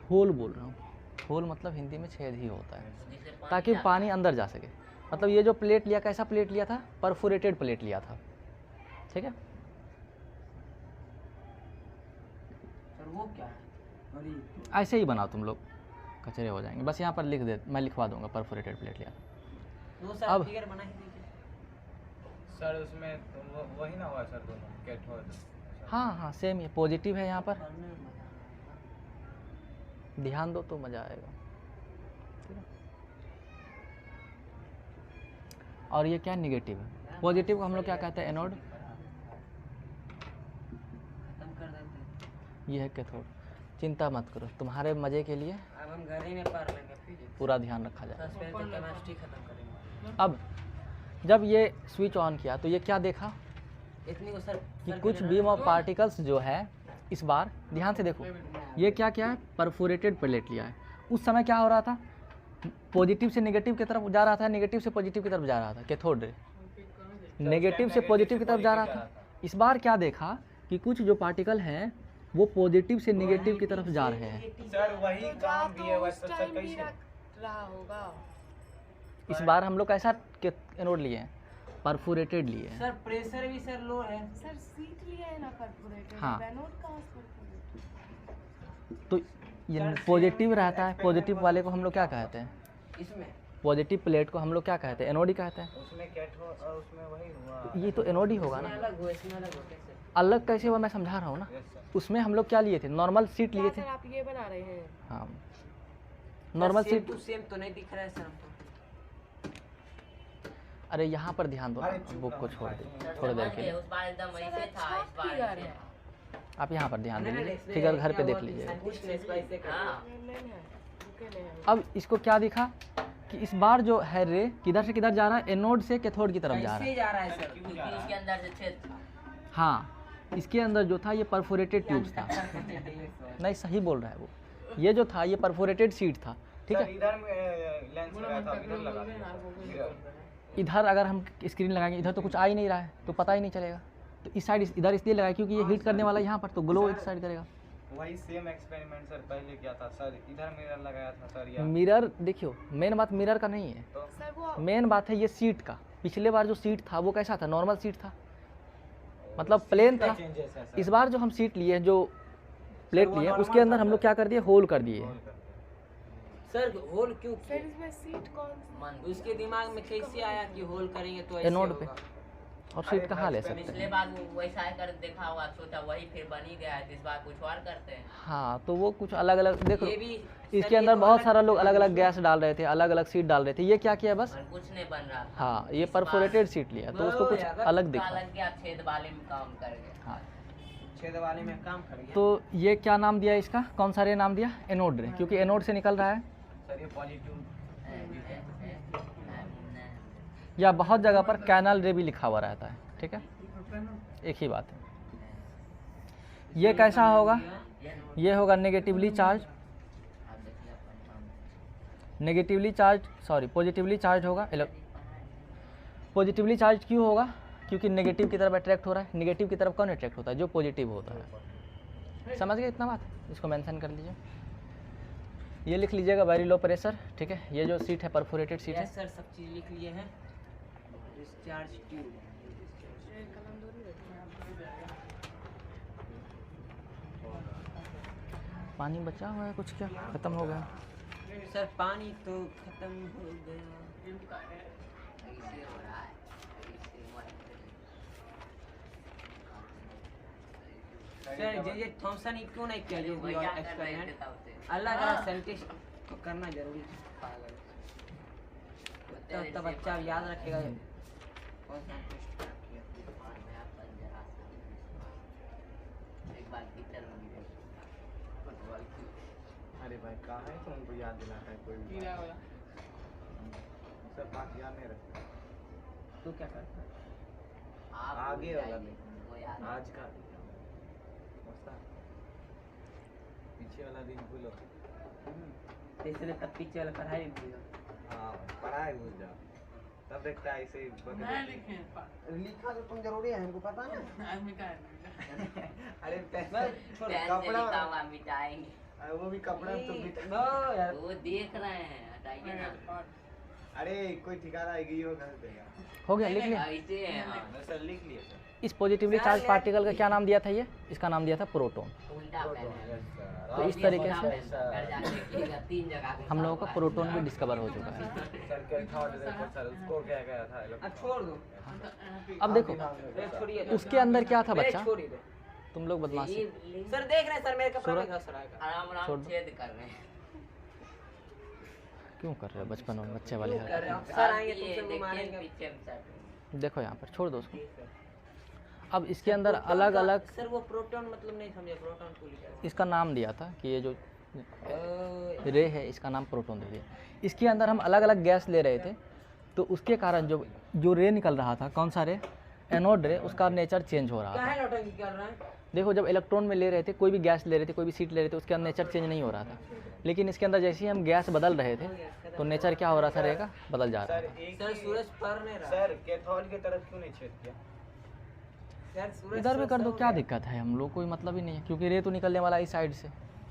होल बोल रहा हूँ, होल मतलब हिंदी में छेद ही होता है, ताकि पानी अंदर जा सके। मतलब ये जो प्लेट लिया, कैसा प्लेट लिया था, परफोरेटेड प्लेट लिया था, ठीक है। सर वो क्या है? ऐसे ही बनाओ तुम लोग, कचरे हो जाएंगे। बस यहाँ पर लिख दे, मैं लिखवा दूंगा परफोरेटेड प्लेट लिया। वो सर अब फिगर बना ही दीजिए सर उसमें तो वही ना हुआ सर, दोनों कैथोड। हाँ हाँ सेम ही, पॉजिटिव है यहाँ पर, ध्यान दो तो मज़ा आएगा, ठीक है। और ये क्या, निगेटिव है। पॉजिटिव को हम लोग क्या कहते हैं, एनोड। खत्म कर देते हैं। ये है कैथोड। चिंता मत करो, तुम्हारे मज़े के लिए अब हम घर ही में पढ़ लेंगे फिजिक्स। पूरा ध्यान रखा जाए। सस्पेंस केमिस्ट्री खत्म करेंगे। अब जब ये स्विच ऑन किया तो ये क्या देखा इतनी को सर कि कुछ बीम ऑफ पार्टिकल्स जो है, इस बार ध्यान से देखो, ये क्या क्या है, परफोरेटेड प्लेट लिया है। उस समय क्या हो रहा था, पॉजिटिव से नेगेटिव की तरफ जा रहा था, नेगेटिव से पॉजिटिव की तरफ जा रहा था, कैथोड रे नेगेटिव से पॉजिटिव की तरफ जा रहा था। इस बार क्या देखा कि कुछ जो पार्टिकल हैं वो पॉजिटिव से नेगेटिव की तरफ जा रहे हैं। सर वही काम भी है, वैसे सर भी कैसे रख रहा होगा। इस बार हम लोग कैसा एनोड लिए हैं, परफोरेटेड लिए हैं। सर प्रेशर भी सर लो है। सर सीट लिया है ना परफोरेटेड, हाँ। एनोड कहाँ से परफोरेटेड? तो ये पॉजिटिव रहता है, पॉजिटिव वाले को हम लोग क्या कहते हैं, इसमें पॉजिटिव प्लेट को हम लोग क्या कहते हैं, एनोड ही कहते हैं। उसमें कैथोड और उसमें वही हुआ। ये तो एनोड ही होगा इसमें ना, अलग हो, इसमें अलग हो कैसे? अलग कैसे हुआ मैं समझा रहा हूँ ना। Yes sir. उसमें हम लोग क्या लिए थे, नॉर्मल सीट लिए थे। सर आप ये बना रहे हैं? हाँ, normal same seat. Two same तो नहीं दिख रहा है सर हमको। अरे यहाँ पर ध्यान दो, अरे चुप बुक को रहो छोड़ भाई, दे तुम थोड़ी देर के लिए। उस बार एकदम सर ऐसे था, अच्छा इस बार फिगर ऐसे है। था। आप यहाँ पर ध्यान नहीं, दीजिए, नहीं, फिगर घर क्या पे हुआ देख कि लीजिएगा। साइंटिस्ट ने इसको ऐसे कर दिया। हाँ नहीं है, रुके नहीं है। अब इसको क्या दिखा कि इस बार जो है रे किधर से किधर जा रहा है, एनोड से कैथोड की तरफ जा रहा कैसे है। जा रहा है सर? क्योंकि उसके अंदर से छेद था। हाँ, इसके अंदर जो था ये परफोरेटेड ट्यूब्स था। नहीं, सही बोल रहा है वो। ये जो था ये परफोरेटेड सीट था, ठीक सर है। इधर में लेंस लगाया था, इधर लगा दिया सर। इधर। इधर अगर हम स्क्रीन लगाएंगे, इधर तो कुछ आ ही नहीं रहा है तो पता ही नहीं चलेगा। तो इस साइड इधर इसलिए लगाया क्योंकि ये हीट करने वाला है यहाँ पर, तो ग्लो इस साइड करेगा। वही सेम एक्सपेरिमेंट सर पहले किया था सर, इधर मिरर लगाया था सर। या मिरर देखियो, मेन बात मिरर का नहीं है, तो सर वो मेन बात है ये सीट का। पिछले बार जो सीट था वो कैसा था, नॉर्मल सीट था, मतलब प्लेन था। चेंजेस है सर। इस बार जो हम सीट लिए, जो प्लेट लिए, उसके अंदर हम लोग क्या कर दिए, होल कर दिए। सर होल क्यों सर इसमें सीट कौन सी? मन उसके दिमाग में कैसे आया कि होल करेंगे तो ऐसे एनोड पे। होगा? और सीट कहाँ ले सकते पिछले हैं। बार वो वैसा ही कर देखा हुआ, सोचा वही फिर बन ही गया है, तो इस बार कुछ और करते हैं। हाँ, तो वो कुछ अलग अलग देखो, ये भी इसके अंदर बहुत सारा लोग अलग अलग गैस डाल रहे थे, अलग अलग सीट डाल रहे थे। ये क्या किया बस, और कुछ नहीं बन रहा था। हाँ, ये परफोरेटेड सीट लिया तो उसको कुछ अलग दिखा। अलग गया, छेद वाले में काम कर गया। हाँ, छेद वाले में काम कर गया। तो ये क्या नाम दिया इसका, कौन सा रे नाम दिया, एनोड रे, क्योंकि एनोड से निकल रहा है। सर ये पॉजिटिव या बहुत जगह पर कैनल रे भी लिखा हुआ रहता है, ठीक है, एक ही बात है। ये कैसा होगा, ये होगा नेगेटिवली चार्ज, पॉजिटिवली चार्ज होगा। पॉजिटिवली चार्ज क्यों होगा, क्योंकि नेगेटिव की तरफ अट्रैक्ट हो रहा है। नेगेटिव की तरफ कौन अट्रैक्ट होता है, जो पॉजिटिव होता है। समझ गए इतना बात, इसको मेंशन कर लीजिए। ये लिख लीजिएगा वेरी लो प्रेशर, ठीक है। ये जो सीट है परफोरेटेड सीट है। यस सर, सब चीज लिख लिए हैं। डिस्चार्ज ट्यूब, पानी बचा हुआ है कुछ, क्या खत्म हो गया। सर पानी तो खत्म हो गया। सर ये थॉमसन ही क्यों नहीं किया जो भी और एक्सपेरिमेंट अलग अलग साइंटिस्ट को करना जरूरी है। तो बच्चा याद रखेगा कौन सा टेस्ट किया। अरे भाई कहाँ है, तो उनको याद दिलाता है कोई भी सब बात याद नहीं रखता। तू क्या करता है? आगे वाला नहीं, आज का मस्ता, पीछे वाला दिन भूलो। इसलिए तब पीछे वाला पढ़ाई भूल। हाँ पढ़ाई भूल जाओ, तब देखता है ऐसे लिखा तो तुम जरूरी है, हमको पता ना। अरे कपड़ा मिटाएंगे, वो भी कपड़ा तो नो यार, वो देख रहे हैं, हटाइए ना। अरे कोई ठिकाना आएगी ये कर देगा। हो गया, लिख लिया। ऐसे हैं, हाँ। सर लिख लिए सर। इस पॉजिटिवली चार्ज पार्टिकल का क्या नाम दिया था, ये इसका नाम दिया था प्रोटॉन। उल्टा पहने तो इस तरीके से कर जाके तीन जगह हम लोगों का प्रोटॉन भी डिस्कवर हो चुका है। सर क्या था सर, उसको क्या गया था। अब छोड़ दो, अब देखो छोड़िए। उसके अंदर क्या था बच्चा, छोड़ दो तुम लोग बदमाशी सर, देख रहे हैं सर मेरे कपड़े में घस रहा है। आराम छोड़ आराम दो। छेद कर रहे हैं। क्यों कर रहे हो बचपन में बच्चे वाली कर रहे हरकत। हो। सर आएंगे ये तुमसे वो देखिए मारेंगे। पीछे में सर। देखो यहाँ पर छोड़ दो उसको। अब इसके अंदर अलग अलग सर वो प्रोटॉन मतलब नहीं समझे, प्रोटॉन को लिखा है। इसका नाम दिया था कि ये जो रे है इसका नाम प्रोटॉन दे दिया। इसके अंदर हम अलग अलग गैस ले रहे थे, तो उसके कारण जो रे निकल रहा था, कौन सा रे, एनोड रे, उसका नेचर चेंज हो रहा था। काहे नौटंकी कर रहा है? देखो जब इलेक्ट्रॉन में ले रहे थे, कोई भी गैस ले रहे थे, कोई भी सीट ले रहे थे, उसके अंदर नेचर चेंज नहीं हो रहा था। लेकिन इसके अंदर जैसे ही हम गैस बदल रहे थे तो नेचर क्या हो रहा था, रे का बदल जा रहा सर था। एक सर सूरज पर नहीं रहा। सर कैथोड की तरफ क्यों नहीं छेद किया। सर सूरज इधर भी कर दो, क्या दिक्कत है, हम लोग कोई मतलब ही नहीं है, क्योंकि रे तो निकलने वाला इस साइड से।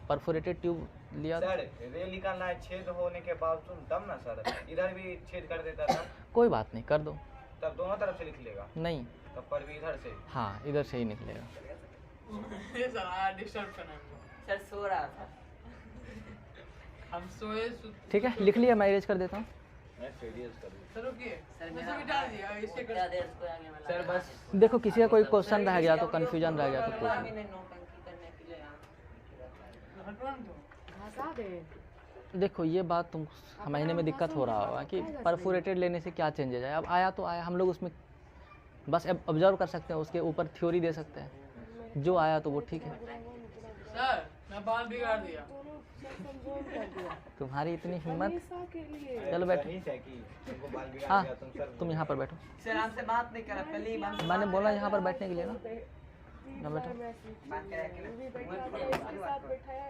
परफोरेटेड ट्यूब लिया, सर रे निकालना है, छेद होने के बावजूद तब ना सर, इधर भी छेद कर देता तब कोई बात नहीं, कर दो। तब दोनों तरफ से लिख लेगा, नहीं, तब पर भी इधर से। हाँ इधर से ही निकलेगा। सर सो रहा था। ठीक है, लिख लिया, मैं इरेज कर देता हूँ। मैं सीरियस कर सर मेरा उल्टा देश को आगे में सर लगा बस दे। देखो किसी का कोई क्वेश्चन रह गया तो कन्फ्यूजन रह गया तो पूछ अभी लो। नहीं नौटंकी करने के लिए हंसा दे। देखो ये बात तुम महीने में दिक्कत हो रहा होगा कि परफोरेटेड लेने से क्या चेंजेज है। अब आया तो आया, हम लोग उसमें बस ऑब्जर्व कर सकते हैं, उसके ऊपर थ्योरी दे सकते हैं, जो आया तो वो ठीक है। सर मैं बाल बिगाड़ दिया। तुम्हारी इतनी हिम्मत, हमेशा के लिए। चलो बैठो। सही है कि तुमको बाल बिगाड़ हाँ दिया सर। तुम यहाँ पर बैठो, सर आपसे बात नहीं करा, पहले ही बात मैंने बोला यहाँ पर बैठने के लिए ना। ना बैठो। बात करा के भी ना। बैठा था, इसके साथ बैठाया।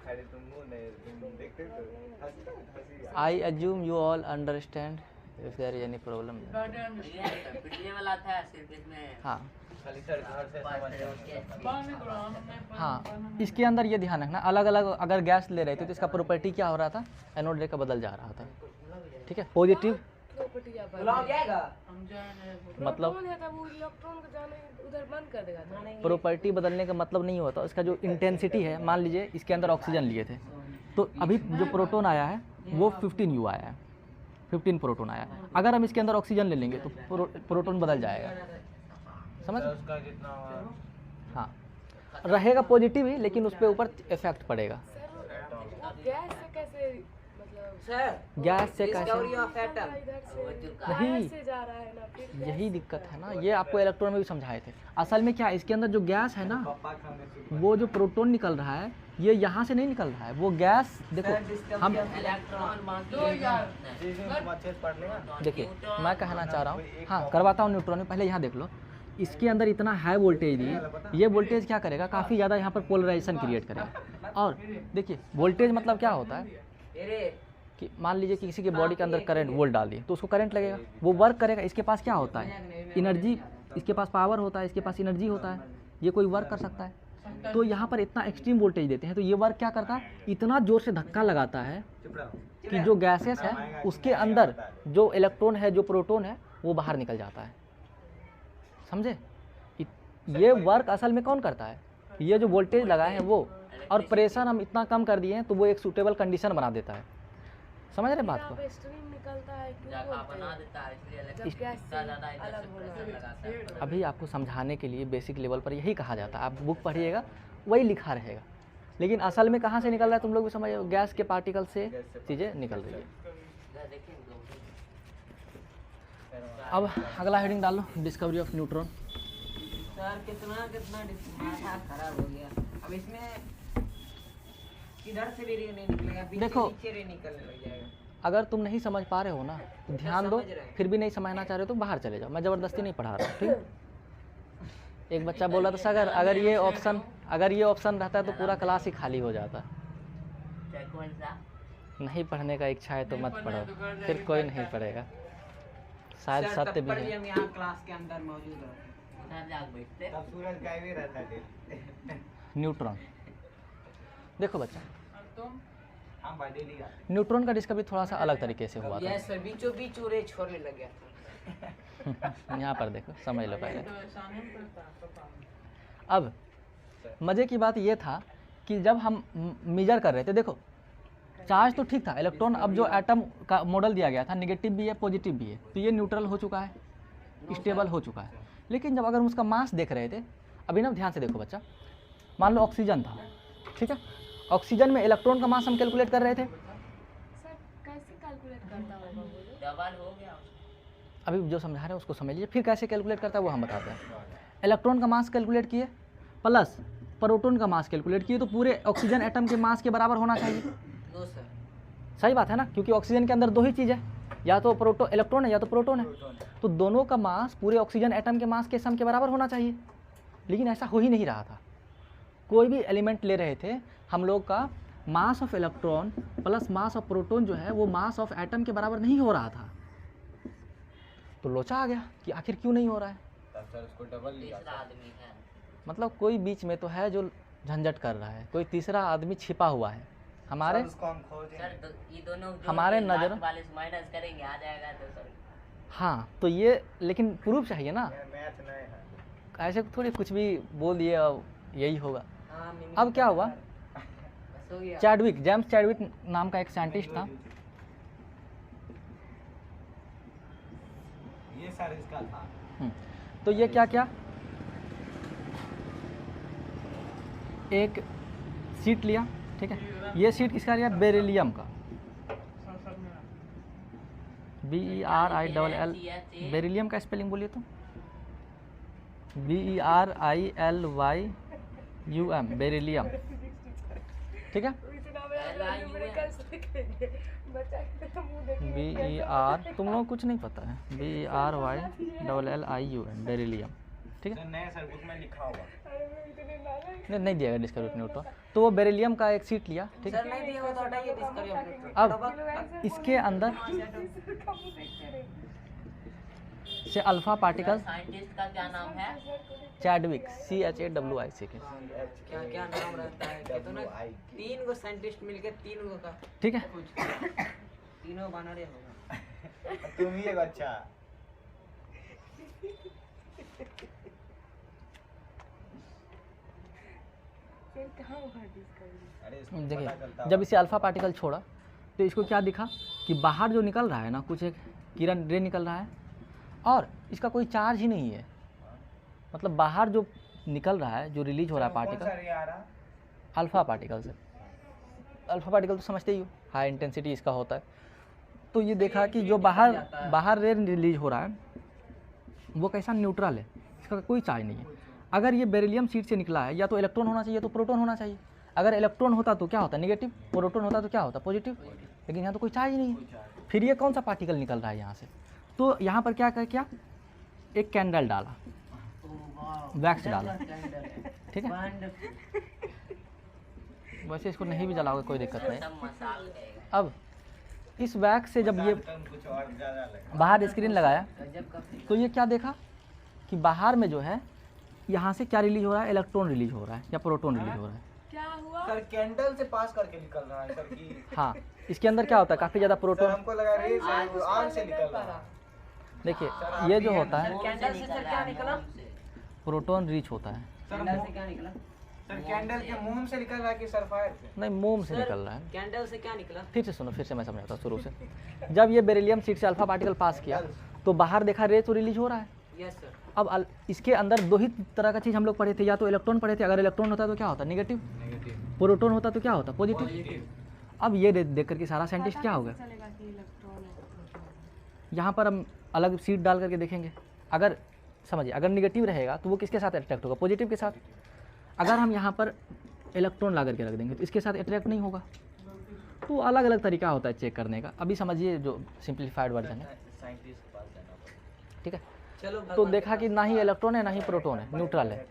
खाली तुम मुंह नहीं, तुम देखते तो हंसी आई assume you all understand if there is any problem. पिछले वाला था सिर्फ इसमें हाँ खाली सर घर से समझ हाँ, इसके अंदर ये ध्यान रखना, अलग अलग अगर गैस ले रहे थे तो इसका प्रॉपर्टी क्या हो रहा था, एनोड रे का बदल जा रहा था। ठीक है, पॉजिटिव प्रॉपर्टी या बुलाओ जाएगा। मतलब प्रोटॉन है तो वो इलेक्ट्रॉन को जाने उधर बंद कर देगा तो। प्रॉपर्टी बदलने का मतलब नहीं होता, इसका जो इंटेंसिटी है, मान लीजिए इसके अंदर ऑक्सीजन लिए थे तो अभी जो प्रोटॉन आया है वो 15 U आया है, 15 प्रोटॉन आया है। अगर हम इसके अंदर ऑक्सीजन ले लेंगे तो प्रोटॉन बदल जाएगा, समझ। उसका जितना हाँ, रहेगा पॉजिटिव ही, लेकिन उस पर ऊपर इफेक्ट पड़ेगा। सर वो गैस से कैसे मतलब सर गैस से कैसे डिस्कवरी ऑफ एटम इधर से नहीं। बाहर से जा रहा है ना, फिर यही दिक्कत है ना, ये आपको इलेक्ट्रॉन में भी समझाए थे। असल में क्या है, इसके अंदर जो गैस है ना, वो जो प्रोटॉन निकल रहा है ये यहाँ से नहीं निकल रहा है, वो गैस देखो हम इलेक्ट्रॉन देखिए मैं कहना चाह रहा हूँ, हाँ करवाता हूँ न्यूट्रॉन में। पहले यहाँ देख लो, इसके अंदर इतना हाई वोल्टेज दिए, ये वोल्टेज क्या करेगा, काफ़ी ज़्यादा यहाँ पर पोलराइजेशन क्रिएट करेगा। और देखिए वोल्टेज मतलब क्या होता है कि मान लीजिए कि किसी के बॉडी के अंदर करंट वोल्ट डाल दिए तो उसको करंट लगेगा, वो वर्क करेगा। इसके पास क्या होता है, एनर्जी, इसके पास पावर होता है, इसके पास एनर्जी होता है, ये कोई वर्क कर सकता है। तो यहाँ पर इतना एक्सट्रीम वोल्टेज देते हैं तो ये वर्क क्या करता है, इतना ज़ोर से धक्का लगाता है कि जो गैसेस है उसके अंदर जो इलेक्ट्रॉन है, जो प्रोटॉन है, वो बाहर निकल जाता है। समझे, ये वर्क असल में कौन करता है, ये जो वोल्टेज लगाए हैं वो, और प्रेशर हम इतना कम कर दिए हैं तो वो एक सूटेबल कंडीशन बना देता है। समझ रहे बात को। स्ट्रीम निकलता है, क्यों जगह बोलते बना हैं? देता है, इसलिए जब इलेक्ट्रिक गैस से ज़्यादा इधर अलग से होना प्रेशर लगाता है। अभी आपको समझाने के लिए बेसिक लेवल पर यही कहा जाता है, आप बुक पढ़िएगा वही लिखा रहेगा, लेकिन असल में कहाँ से निकल रहा है तुम लोग भी समझो, गैस के पार्टिकल से चीज़ें निकल रही है। अब अगला हेडिंग डाल लो, डिस्कवरी ऑफ न्यूट्रॉन। सर कितना माथा खराब हो गया। अब इसमें किधर से भी रे नहीं निकलेगा, बीच देखो, नीचे रे निकलने लग जाएगा। अगर तुम नहीं समझ पा रहे हो ना तो ध्यान दो, समझ रहे हैं। फिर भी नहीं समझना चाह रहे हो तो बाहर चले जाओ, मैं ज़बरदस्ती नहीं पढ़ा रहा हूँ, ठीक। एक बच्चा बोला था सर अगर ये ऑप्शन रहता है तो पूरा क्लास ही खाली हो जाता। कौन सा? नहीं पढ़ने का इच्छा है तो मत पढ़ो, फिर कोई नहीं पढ़ेगा, शायद सर, सत्य तब भी पर है। हम यहाँ क्लास के अंदर मौजूद रहते हैं। उधर जाग बैठते। तब सूरज गायब ही रहता है। न्यूट्रॉन देखो बच्चा, तुम हम डेली का न्यूट्रॉन का डिस्कवरी थोड़ा सा अलग तरीके से हुआ यह सर बीचों बीच उरे छोड़ने लग गया था। था। यहाँ पर देखो समझ लो पहले। तो ऐसा नहीं करता पता नहीं। अब मज़े की बात ये था कि जब हम मेजर कर रहे थे, देखो चार्ज तो ठीक था, इलेक्ट्रॉन अब जो एटम का मॉडल दिया गया था नेगेटिव भी है पॉजिटिव भी है, तो ये न्यूट्रल हो चुका है, स्टेबल हो चुका है। लेकिन जब अगर हम उसका मास देख रहे थे, अभी ना ध्यान से देखो बच्चा, मान लो ऑक्सीजन था, ठीक है, ऑक्सीजन में इलेक्ट्रॉन का मास हम कैलकुलेट कर रहे थे। सर कैसे कैलकुलेट करता होगा बोलो? डबल हो गया। अभी जो समझा रहे हैं उसको समझ लीजिए, फिर कैसे कैलकुलेट करता है वो हम बताते हैं। इलेक्ट्रॉन का मास कैलकुलेट किए प्लस प्रोटॉन का मास कैलकुलेट किए, तो पूरे ऑक्सीजन एटम के मास के बराबर होना चाहिए। No sir. सही बात है ना, क्योंकि ऑक्सीजन के अंदर दो ही चीज़ है, या तो इलेक्ट्रॉन है या तो प्रोटॉन है, तो दोनों का मास पूरे ऑक्सीजन एटम के मास के सम के बराबर होना चाहिए। लेकिन ऐसा हो ही नहीं रहा था। कोई भी एलिमेंट ले रहे थे हम लोग का, mass of electron plus mass of proton जो है वो मास ऑफ एटम के बराबर नहीं हो रहा था। तो लोचा आ गया कि आखिर क्यों नहीं हो रहा है। तब सर उसको डबल लिया। तीसरा आदमी है। मतलब कोई बीच में तो है जो झंझट कर रहा है, कोई तीसरा आदमी छिपा हुआ है हमारे। सर उसको हम खोजें। सर ये दोनों जोड़ हमारे के लास्ट नज़रों- वाले से माइनस करेंगे आ जाएगा तो सर। हाँ तो ये, लेकिन प्रूफ चाहिए ना, मैथ नहीं है। ऐसे थोड़ी कुछ भी बोल दिए अब यही होगा। हाँ, मिनी- अब क्या हुआ, बस हो गया। चैडविक, जेम्स चैडविक नाम का एक साइंटिस्ट था। ये सर इसका था। तो ये क्या क्या, एक सीट लिया, ठीक है, ये सीट किसका लिया, बेरिलियम का, BERILL, बेरिलियम का स्पेलिंग बोलिए तो, BERILYUM, बेरिलियम, ठीक है, इतना बड़ा न्यूमेरिकल से लिखेंगे, बच्चा के मुंह देखेंगे। BER, तुम लोग कुछ नहीं पता है, BERYLLIUM, बेरिलियम, ठीक है। सर नए सर बुक में लिखा होगा। अरे मैं इतने नालायक नहीं दिएगा डिस्कवरी ऑफ न्यूट्रॉन, तो वो बेरिलियम का एक सीट लिया, ठीक है। सर नहीं दिया हो तो हटाइए डिस्कवरी ऑफ न्यूट्रॉन। अब इसके अंदर का मुंह देखते रहे। से अल्फा पार्टिकल, साइंटिस्ट का क्या नाम है? चैडविक, CHAWIC के, क्या क्या नाम रहता है, कहते हो ना 3 गो साइंटिस्ट मिलके 3 गो का ठीक है। कुछ तीनों बनारे होगा। तुम ही एक अच्छा। फिर कहाँ हुआ डिस्कवरी? अरे इसको पता चलता देखिए जब इसे अल्फा पार्टिकल छोड़ा तो इसको क्या दिखा कि बाहर जो निकल रहा है ना, कुछ एक किरण रे निकल रहा है और इसका कोई चार्ज ही नहीं है। मतलब बाहर जो निकल रहा है, जो रिलीज हो रहा है कौन पार्टिकल, सा रे आ रहा? अल्फा पार्टिकल से। अल्फा पार्टिकल तो समझते ही हो, हाई इंटेंसिटी इसका होता है। तो ये देखा कि जो बाहर रे रिलीज हो रहा है वो कैसा न्यूट्रल है, इसका कोई चार्ज नहीं है। अगर ये बेरिलियम सीट से निकला है या तो इलेक्ट्रॉन होना चाहिए तो प्रोटॉन होना चाहिए। अगर इलेक्ट्रॉन होता तो क्या होता नेगेटिव, प्रोटॉन होता तो क्या होता पॉजिटिव, लेकिन यहाँ तो कोई चार्ज नहीं है। फिर ये कौन सा पार्टिकल निकल रहा है यहाँ से, तो यहाँ पर क्या किया, एक कैंडल डाला, वैक्स डाला, ठीक है। वैसे इसको नहीं भी जलाओगे कोई दिक्कत नहीं। सब मसाल रहेगा। अब इस वैक्स से जब ये कुछ और ज्यादा लगा। बाहर स्क्रीन लगाया तो ये क्या देखा कि बाहर में जो है यहाँ से क्या रिलीज हो रहा है, इलेक्ट्रॉन रिलीज हो रहा है या प्रोटॉन रिलीज हो रहा है। क्या हुआ? सर कैंडल से पास करके निकल रहा है सर की। हाँ, इसके अंदर क्या होता है, काफ़ी ज़्यादा सर प्रोटॉन। हमको लगा रे आग से निकल रहा है। देखिए ये जो होता है कैंडल से सर क्या निकला? प्रोटॉन रिच होता है। कैंडल से क्या निकला? सर कैंडल के मुंह से निकल रहा है कि सर फायर से? नहीं, मोम से निकल रहा है। कैंडल से क्या निकला? फिर से सुनो, फिर से मैं समझाता हूँ शुरू से। जब ये बेरिलियम सीट से अल्फा पार्टिकल पास किया तो बाहर देखा रे तो रिलीज हो रहा है। Yes sir. अब इसके अंदर दो ही तरह का चीज़ हम लोग पढ़े थे, या तो इलेक्ट्रॉन पढ़े थे। अगर इलेक्ट्रॉन होता तो क्या होता नेगेटिव, प्रोटॉन होता तो क्या होता पॉजिटिव। अब ये देख करके सारा साइंटिस्ट क्या हो गया, चलेगा कि इलेक्ट्रॉन है प्रोटॉन। यहाँ पर हम अलग सीट डाल करके देखेंगे। अगर समझिए अगर निगेटिव रहेगा तो वो किसके साथ अट्रैक्ट होगा, पॉजिटिव के साथ। अगर हम यहाँ पर इलेक्ट्रॉन ला करके रख देंगे तो इसके साथ अट्रैक्ट नहीं होगा। तो अलग अलग तरीका होता है चेक करने का। अभी समझिए जो सिंप्लीफाइड वर्जन है, साइंटिस्ट के पास जाना पड़ेगा। ठीक है। चलो तो देखा कि ना ही इलेक्ट्रॉन है ना ही प्रोटॉन है, न्यूट्रल है।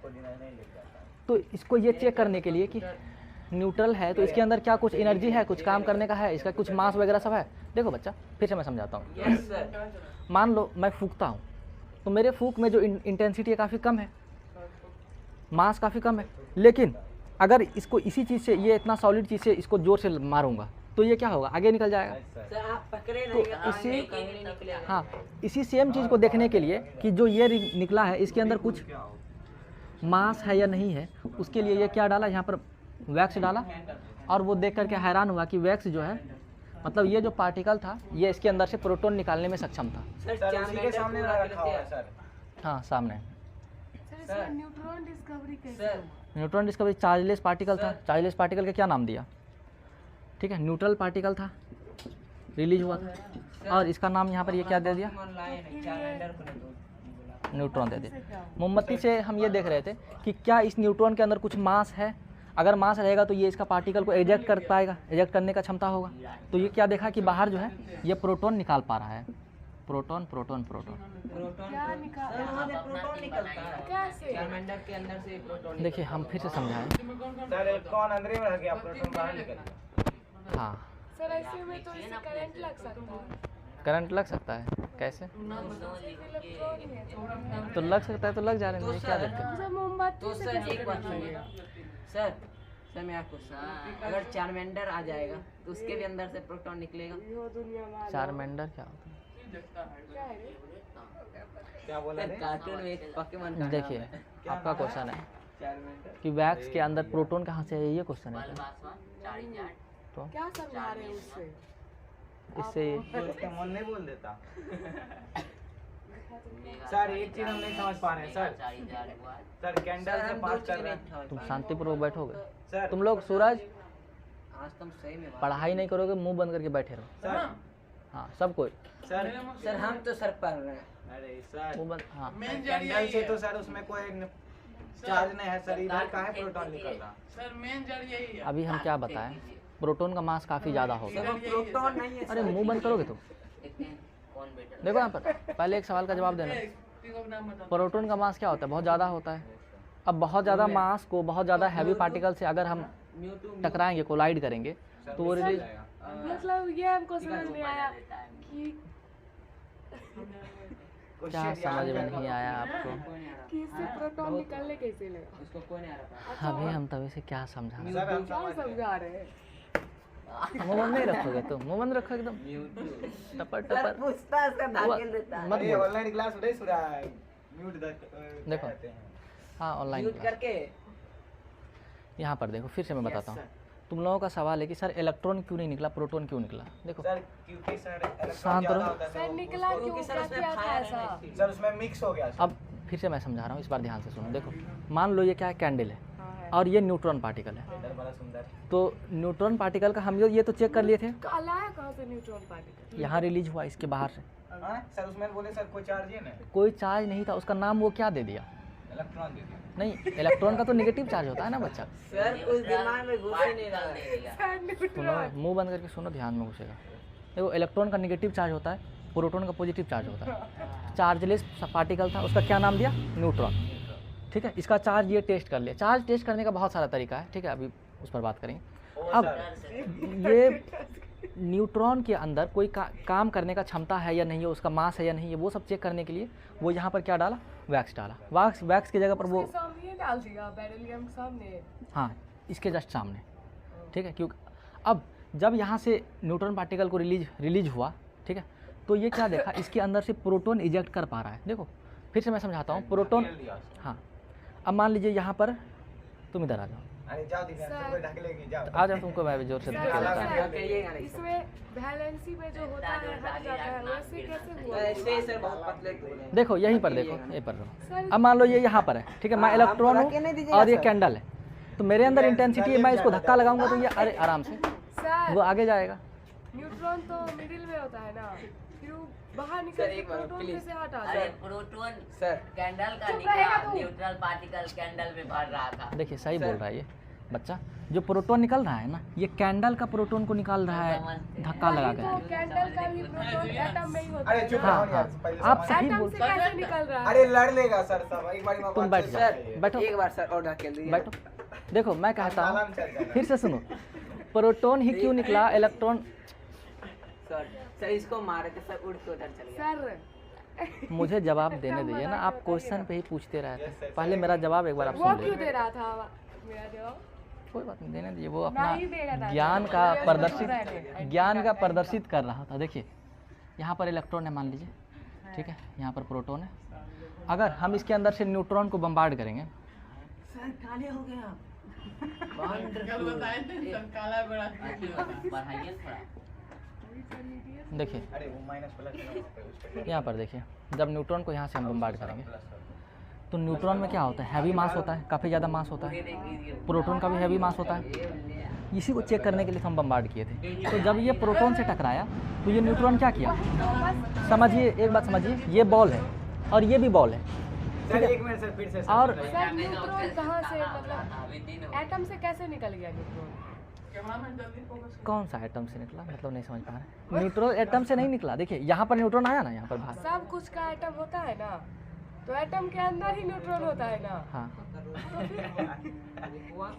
तो इसको ये चेक करने के लिए कि न्यूट्रल है तो इसके अंदर क्या कुछ एनर्जी है, कुछ काम करने का है, इसका कुछ मास वगैरह सब है। देखो बच्चा, फिर से मैं समझाता हूँ। Yes sir. मान लो मैं फूकता हूँ तो मेरे फूक में जो इंटेंसिटी है काफ़ी कम है, मास काफ़ी कम है। लेकिन अगर इसको इसी चीज़ से, ये इतना सॉलिड चीज़ से इसको जोर से मारूंगा तो ये क्या होगा, आगे निकल जाएगा। सर आप पकड़े तो नहीं, इसी कहीं नहीं निकले। हाँ, इसी सेम चीज़ को देखने के लिए कि जो ये निकला है इसके अंदर कुछ मास है या नहीं है, उसके लिए ये क्या डाला, यहाँ पर वैक्स डाला। और वो देख करके हैरान हुआ कि वैक्स जो है, मतलब ये जो पार्टिकल था ये इसके अंदर से प्रोटॉन निकालने में सक्षम था। सर सर उसी के सामने रखा हुआ है सर। हाँ, सामने। सर इसमें न्यूट्रॉन डिस्कवरी कैसे सर हुआ? न्यूट्रॉन डिस्कवरी चार्जलेस पार्टिकल था। चार्जलेस पार्टिकल का क्या नाम दिया, ठीक है, न्यूट्रल पार्टिकल था, रिलीज हुआ था। और इसका नाम यहाँ पर ये क्या दे दिया, न्यूट्रॉन दे दिया। मोमबत्ती से हम ये देख रहे थे कि क्या इस न्यूट्रॉन के अंदर कुछ मास है। अगर मास रहेगा तो ये इसका पार्टिकल को एजेक्ट कर पाएगा, एजेक्ट करने का क्षमता होगा। तो ये क्या देखा कि बाहर जो है ये प्रोटॉन निकाल पा रहा है, प्रोटॉन प्रोटॉन प्रोटॉन। क्या निकाल? सर वहाँ से प्रोटॉन निकलता है। कैसे? कैलेंडर के अंदर से प्रोटॉन। देखिए हम फिर से समझाएं। सर इलेक्ट्रॉन अंदर में रह गया, प्रोटॉन बाहर निकल गया। हाँ, सर ऐसे में तो इससे करंट लग सकता है। करंट लग सकता है, कैसे, इलेक्ट्रॉन है तो लग सकता है तो लग जाने दीजिए, क्या दिक्कत है। तो मोमबत्ती तो से सर कैसे एक बात करना सुनिए है? सर, सर मैं आपको अगर चार्मेंडर आ जाएगा तो उसके भी अंदर से प्रोटॉन निकलेगा। यो दुनिया में चार्मेंडर क्या होता है, क्या है रे? क्या बोला रे? कार्टून में एक पोकेमॉन का देखिए नाम है। आपका क्वेश्चन है चार्मेंटर। कि वैक्स के अंदर प्रोटॉन कहाँ से है, ये क्वेश्चन है। तो क्या समझा रहे हैं उससे? इससे उसका मन नहीं बोल देता। सर एक चीज हम नहीं समझ पा रहे हैं सर। सर कैंडल सर से हम दो पास चीजें कर रहे नहीं हैं। समझ तुम पा रहे। शांतिपूर्वक बैठोगे। सर तुम लोग सूरज आज तुम सही में बात- पढ़ाई नहीं करोगे, मुंह बंद करके बैठे रहो। सर हाँ, सब कोई सर सर हम तो सर पढ़ रहे हैं। अरे सर मुंह बंद। हाँ, मेन कैंडल जरिया से ही तो है। सर उसमें कोई चार्ज नहीं है सर, इधर का है प्रोटॉन निकल रहा। सर मेन जरिया ही है। अभी हम क्या बताएं, प्रोटॉन का मास काफ़ी ज़्यादा होगा। सर वो प्रोटॉन नहीं है अरे सर। मुंह बंद करोगे तुम। देखो यहाँ पर पहले एक सवाल का जवाब देना। तीनों का नाम बता। प्रोटॉन का मास क्या होता है, बहुत ज़्यादा होता है। अब बहुत ज़्यादा मास को बहुत ज़्यादा हैवी पार्टिकल से अगर हम टकराएंगे, कोलाइड करेंगे तो वो रिलीज। मतलब ये हमको समझ में आया कि क्या समझ में नहीं आया आपको, कि इससे प्रोटॉन निकलने कैसे लगा? उसको कोई नहीं आ रहा। अभी हम तभी से क्या समझा रहे सर हम क्या समझ रहे हैं। समझा रहे हैं? हैं। मुंह बंद नहीं रखोगे तुम, मुंह बंद रखो एकदम टपर सर टपर। पूछता है सर धाकेल देता है। मत अरे बोलो। ऑनलाइन क्लास उड़े सुरा म्यूट देखो। हाँ, ऑनलाइन म्यूट करके। यहाँ पर देखो, फिर से मैं बताता हूँ। Yes, तुम लोगों का सवाल है कि सर इलेक्ट्रॉन क्यों नहीं निकला, प्रोटॉन क्यों निकला। देखो सर क्योंकि सर इलेक्ट्रॉन शांत ज्यादा रहो। होता है सर तो निकला क्यों? क्योंकि सर क्या उसमें किया था फायर ऐसा? है। सर उसमें मिक्स हो गया सर। अब फिर से मैं समझा रहा हूँ, इस बार ध्यान से सुनो। देखो मान लो ये क्या है, कैंडल है, हाँ है। और ये न्यूट्रॉन पार्टिकल है। इधर बड़ा सुंदर। तो न्यूट्रॉन पार्टिकल का हम ये तो चेक कर लिए थे, लाया कहाँ से न्यूट्रॉन पार्टिकल? यहाँ रिलीज हुआ इसके बाहर से। हाँ सर, उसमें बोले सर कोई चार्ज है ना, कोई चार्ज नहीं था, उसका नाम वो क्या दे दिया? इलेक्ट्रॉन दे दिया। नहीं, इलेक्ट्रॉन का तो नेगेटिव चार्ज होता है ना बच्चा। सर कुछ दिमाग में घुस ही नहीं रहा है। सर सुनो, न्यूट्रॉन मुंह बंद करके सुनो, ध्यान में घुसेगा। देखो, इलेक्ट्रॉन का नेगेटिव चार्ज होता है, प्रोटॉन का पॉजिटिव चार्ज होता है। चार्जलेस पार्टिकल था, उसका क्या नाम दिया? न्यूट्रॉन। ठीक है, इसका चार्ज ये टेस्ट कर लिया। चार्ज टेस्ट करने का बहुत सारा तरीका है, ठीक है, अभी उस पर बात करेंगे। अब ये न्यूट्रॉन के अंदर कोई काम करने का क्षमता है या नहीं है, उसका मास है या नहीं है, वो सब चेक करने के लिए वो यहाँ पर क्या डाला? वैक्स डाला। वैक्स की जगह पर वो सामने डाल दिया, बेरिलियम के सामने। हाँ, इसके जस्ट सामने। ठीक है, क्योंकि अब जब यहाँ से न्यूट्रॉन पार्टिकल को रिलीज हुआ, ठीक है, तो ये क्या देखा? इसके अंदर से प्रोटॉन इजेक्ट कर पा रहा है। देखो, फिर से मैं समझाता हूँ। प्रोटॉन, हाँ, अब मान लीजिए यहाँ पर तुम इधर आ जाओ। अरे जाओ दीदी, कोई ढक लेगी, जाओ। आ जाओ, तुमको मैं जोर से धक्के देता हूँ। इसमें वैलेंसी में जो होता है हट जाता है, वैसे कैसे हुआ? ऐसे ही सर बहुत पतले टूल हैं। देखो यहीं पर, देखो यहीं पर रहो। अब मान लो ये यहाँ पर है, ठीक है, मैं इलेक्ट्रॉन हूँ और ये कैंडल है, तो मेरे अंदर इंटेंसिटी है, मैं इसको धक्का लगाऊंगा तो ये अरे आराम से सर वो आगे जाएगा। न्यूट्रॉन तो मिडिल में होता है ना, फिर वो बाहर निकल सर, के एक बार प्रोटॉन प्लीज। कैसे हटा? अरे प्रोटॉन सर कैंडल का चुप निकला, रहेगा तू। न्यूट्रल पार्टिकल कैंडल में भर रहा था। देखिए, सही बोल रहा है ये बच्चा। जो प्रोटॉन निकल रहा है ना, ये कैंडल का प्रोटॉन को निकाल रहा है धक्का लगा तो कर। कैंडल का भी प्रोटॉन एटम में ही होता अरे है चुप ना। रहो हाँ, यार, हाँ, पहले आप समाज- सही एटम बोल। से कैसे निकल रहा है? अरे लड़ लेगा सर सब, एक बार तुम बैठ जाओ, बैठो एक बार सर और ढकेल दीजिए। बैठो। देखो, मैं कहता आराम हूँ, चल जाएगा। फिर से सुनो, प्रोटॉन ही क्यों निकला? इलेक्ट्रॉन। सर इसको मारे थे सर, उड़ के उधर चले गए। सर मुझे जवाब देने दीजिए ना, आप क्वेश्चन पे ही पूछते रहते हैं। पहले मेरा जवाब एक बार आप वो सुन क्यों लीजिए। दे रहा था मेरा जवाब? कोई बात नहीं, देने दीजिए। वो नहीं देगा अपना था। ज्ञान का ये प्रदर्शित ज्ञान का प्रदर्शित कर रहा था। देखिए, यहाँ पर इलेक्ट्रॉन है मान लीजिए, ठीक है, यहाँ पर प्रोटॉन है। अगर हम इसके अंदर से न्यूट्रॉन को बम्बार्ड करेंगे, सर काले हो गए आप। कल बताए थे सर, काला बड़ा बढ़ाइए थोड़ा। देखिए अरे वो माइनस प्लस है ना वहाँ पे, उस पे यहाँ पर देखिए, जब न्यूट्रॉन को यहाँ से हम बम्बार्ड करेंगे तो न्यूट्रॉन में क्या होता है? हैवी मास होता है, काफ़ी ज़्यादा मास होता है। प्रोटॉन का भी हैवी मास होता है। इसी को चेक करने के लिए हम बम्बार्ड किए थे। तो जब ये प्रोटॉन से टकराया तो ये न्यूट्रॉन क्या किया? समझिए, एक बात समझिए, ये बॉल है और ये भी बॉल है, सर एक मिनट सर, फिर से सर। और सर न्यूट्रॉन कहाँ से, मतलब एटम से कैसे निकल गया न्यूट्रॉन? कैमरामैन जल्दी फोकस कौन सा एटम से निकला? मतलब नहीं समझ पा रहे। न्यूट्रॉन एटम से नहीं निकला। देखिए, यहाँ पर न्यूट्रॉन आया ना, यहाँ पर बाहर। सब कुछ का एटम होता है ना, तो एटम के अंदर ही न्यूट्रॉन होता है ना। हाँ,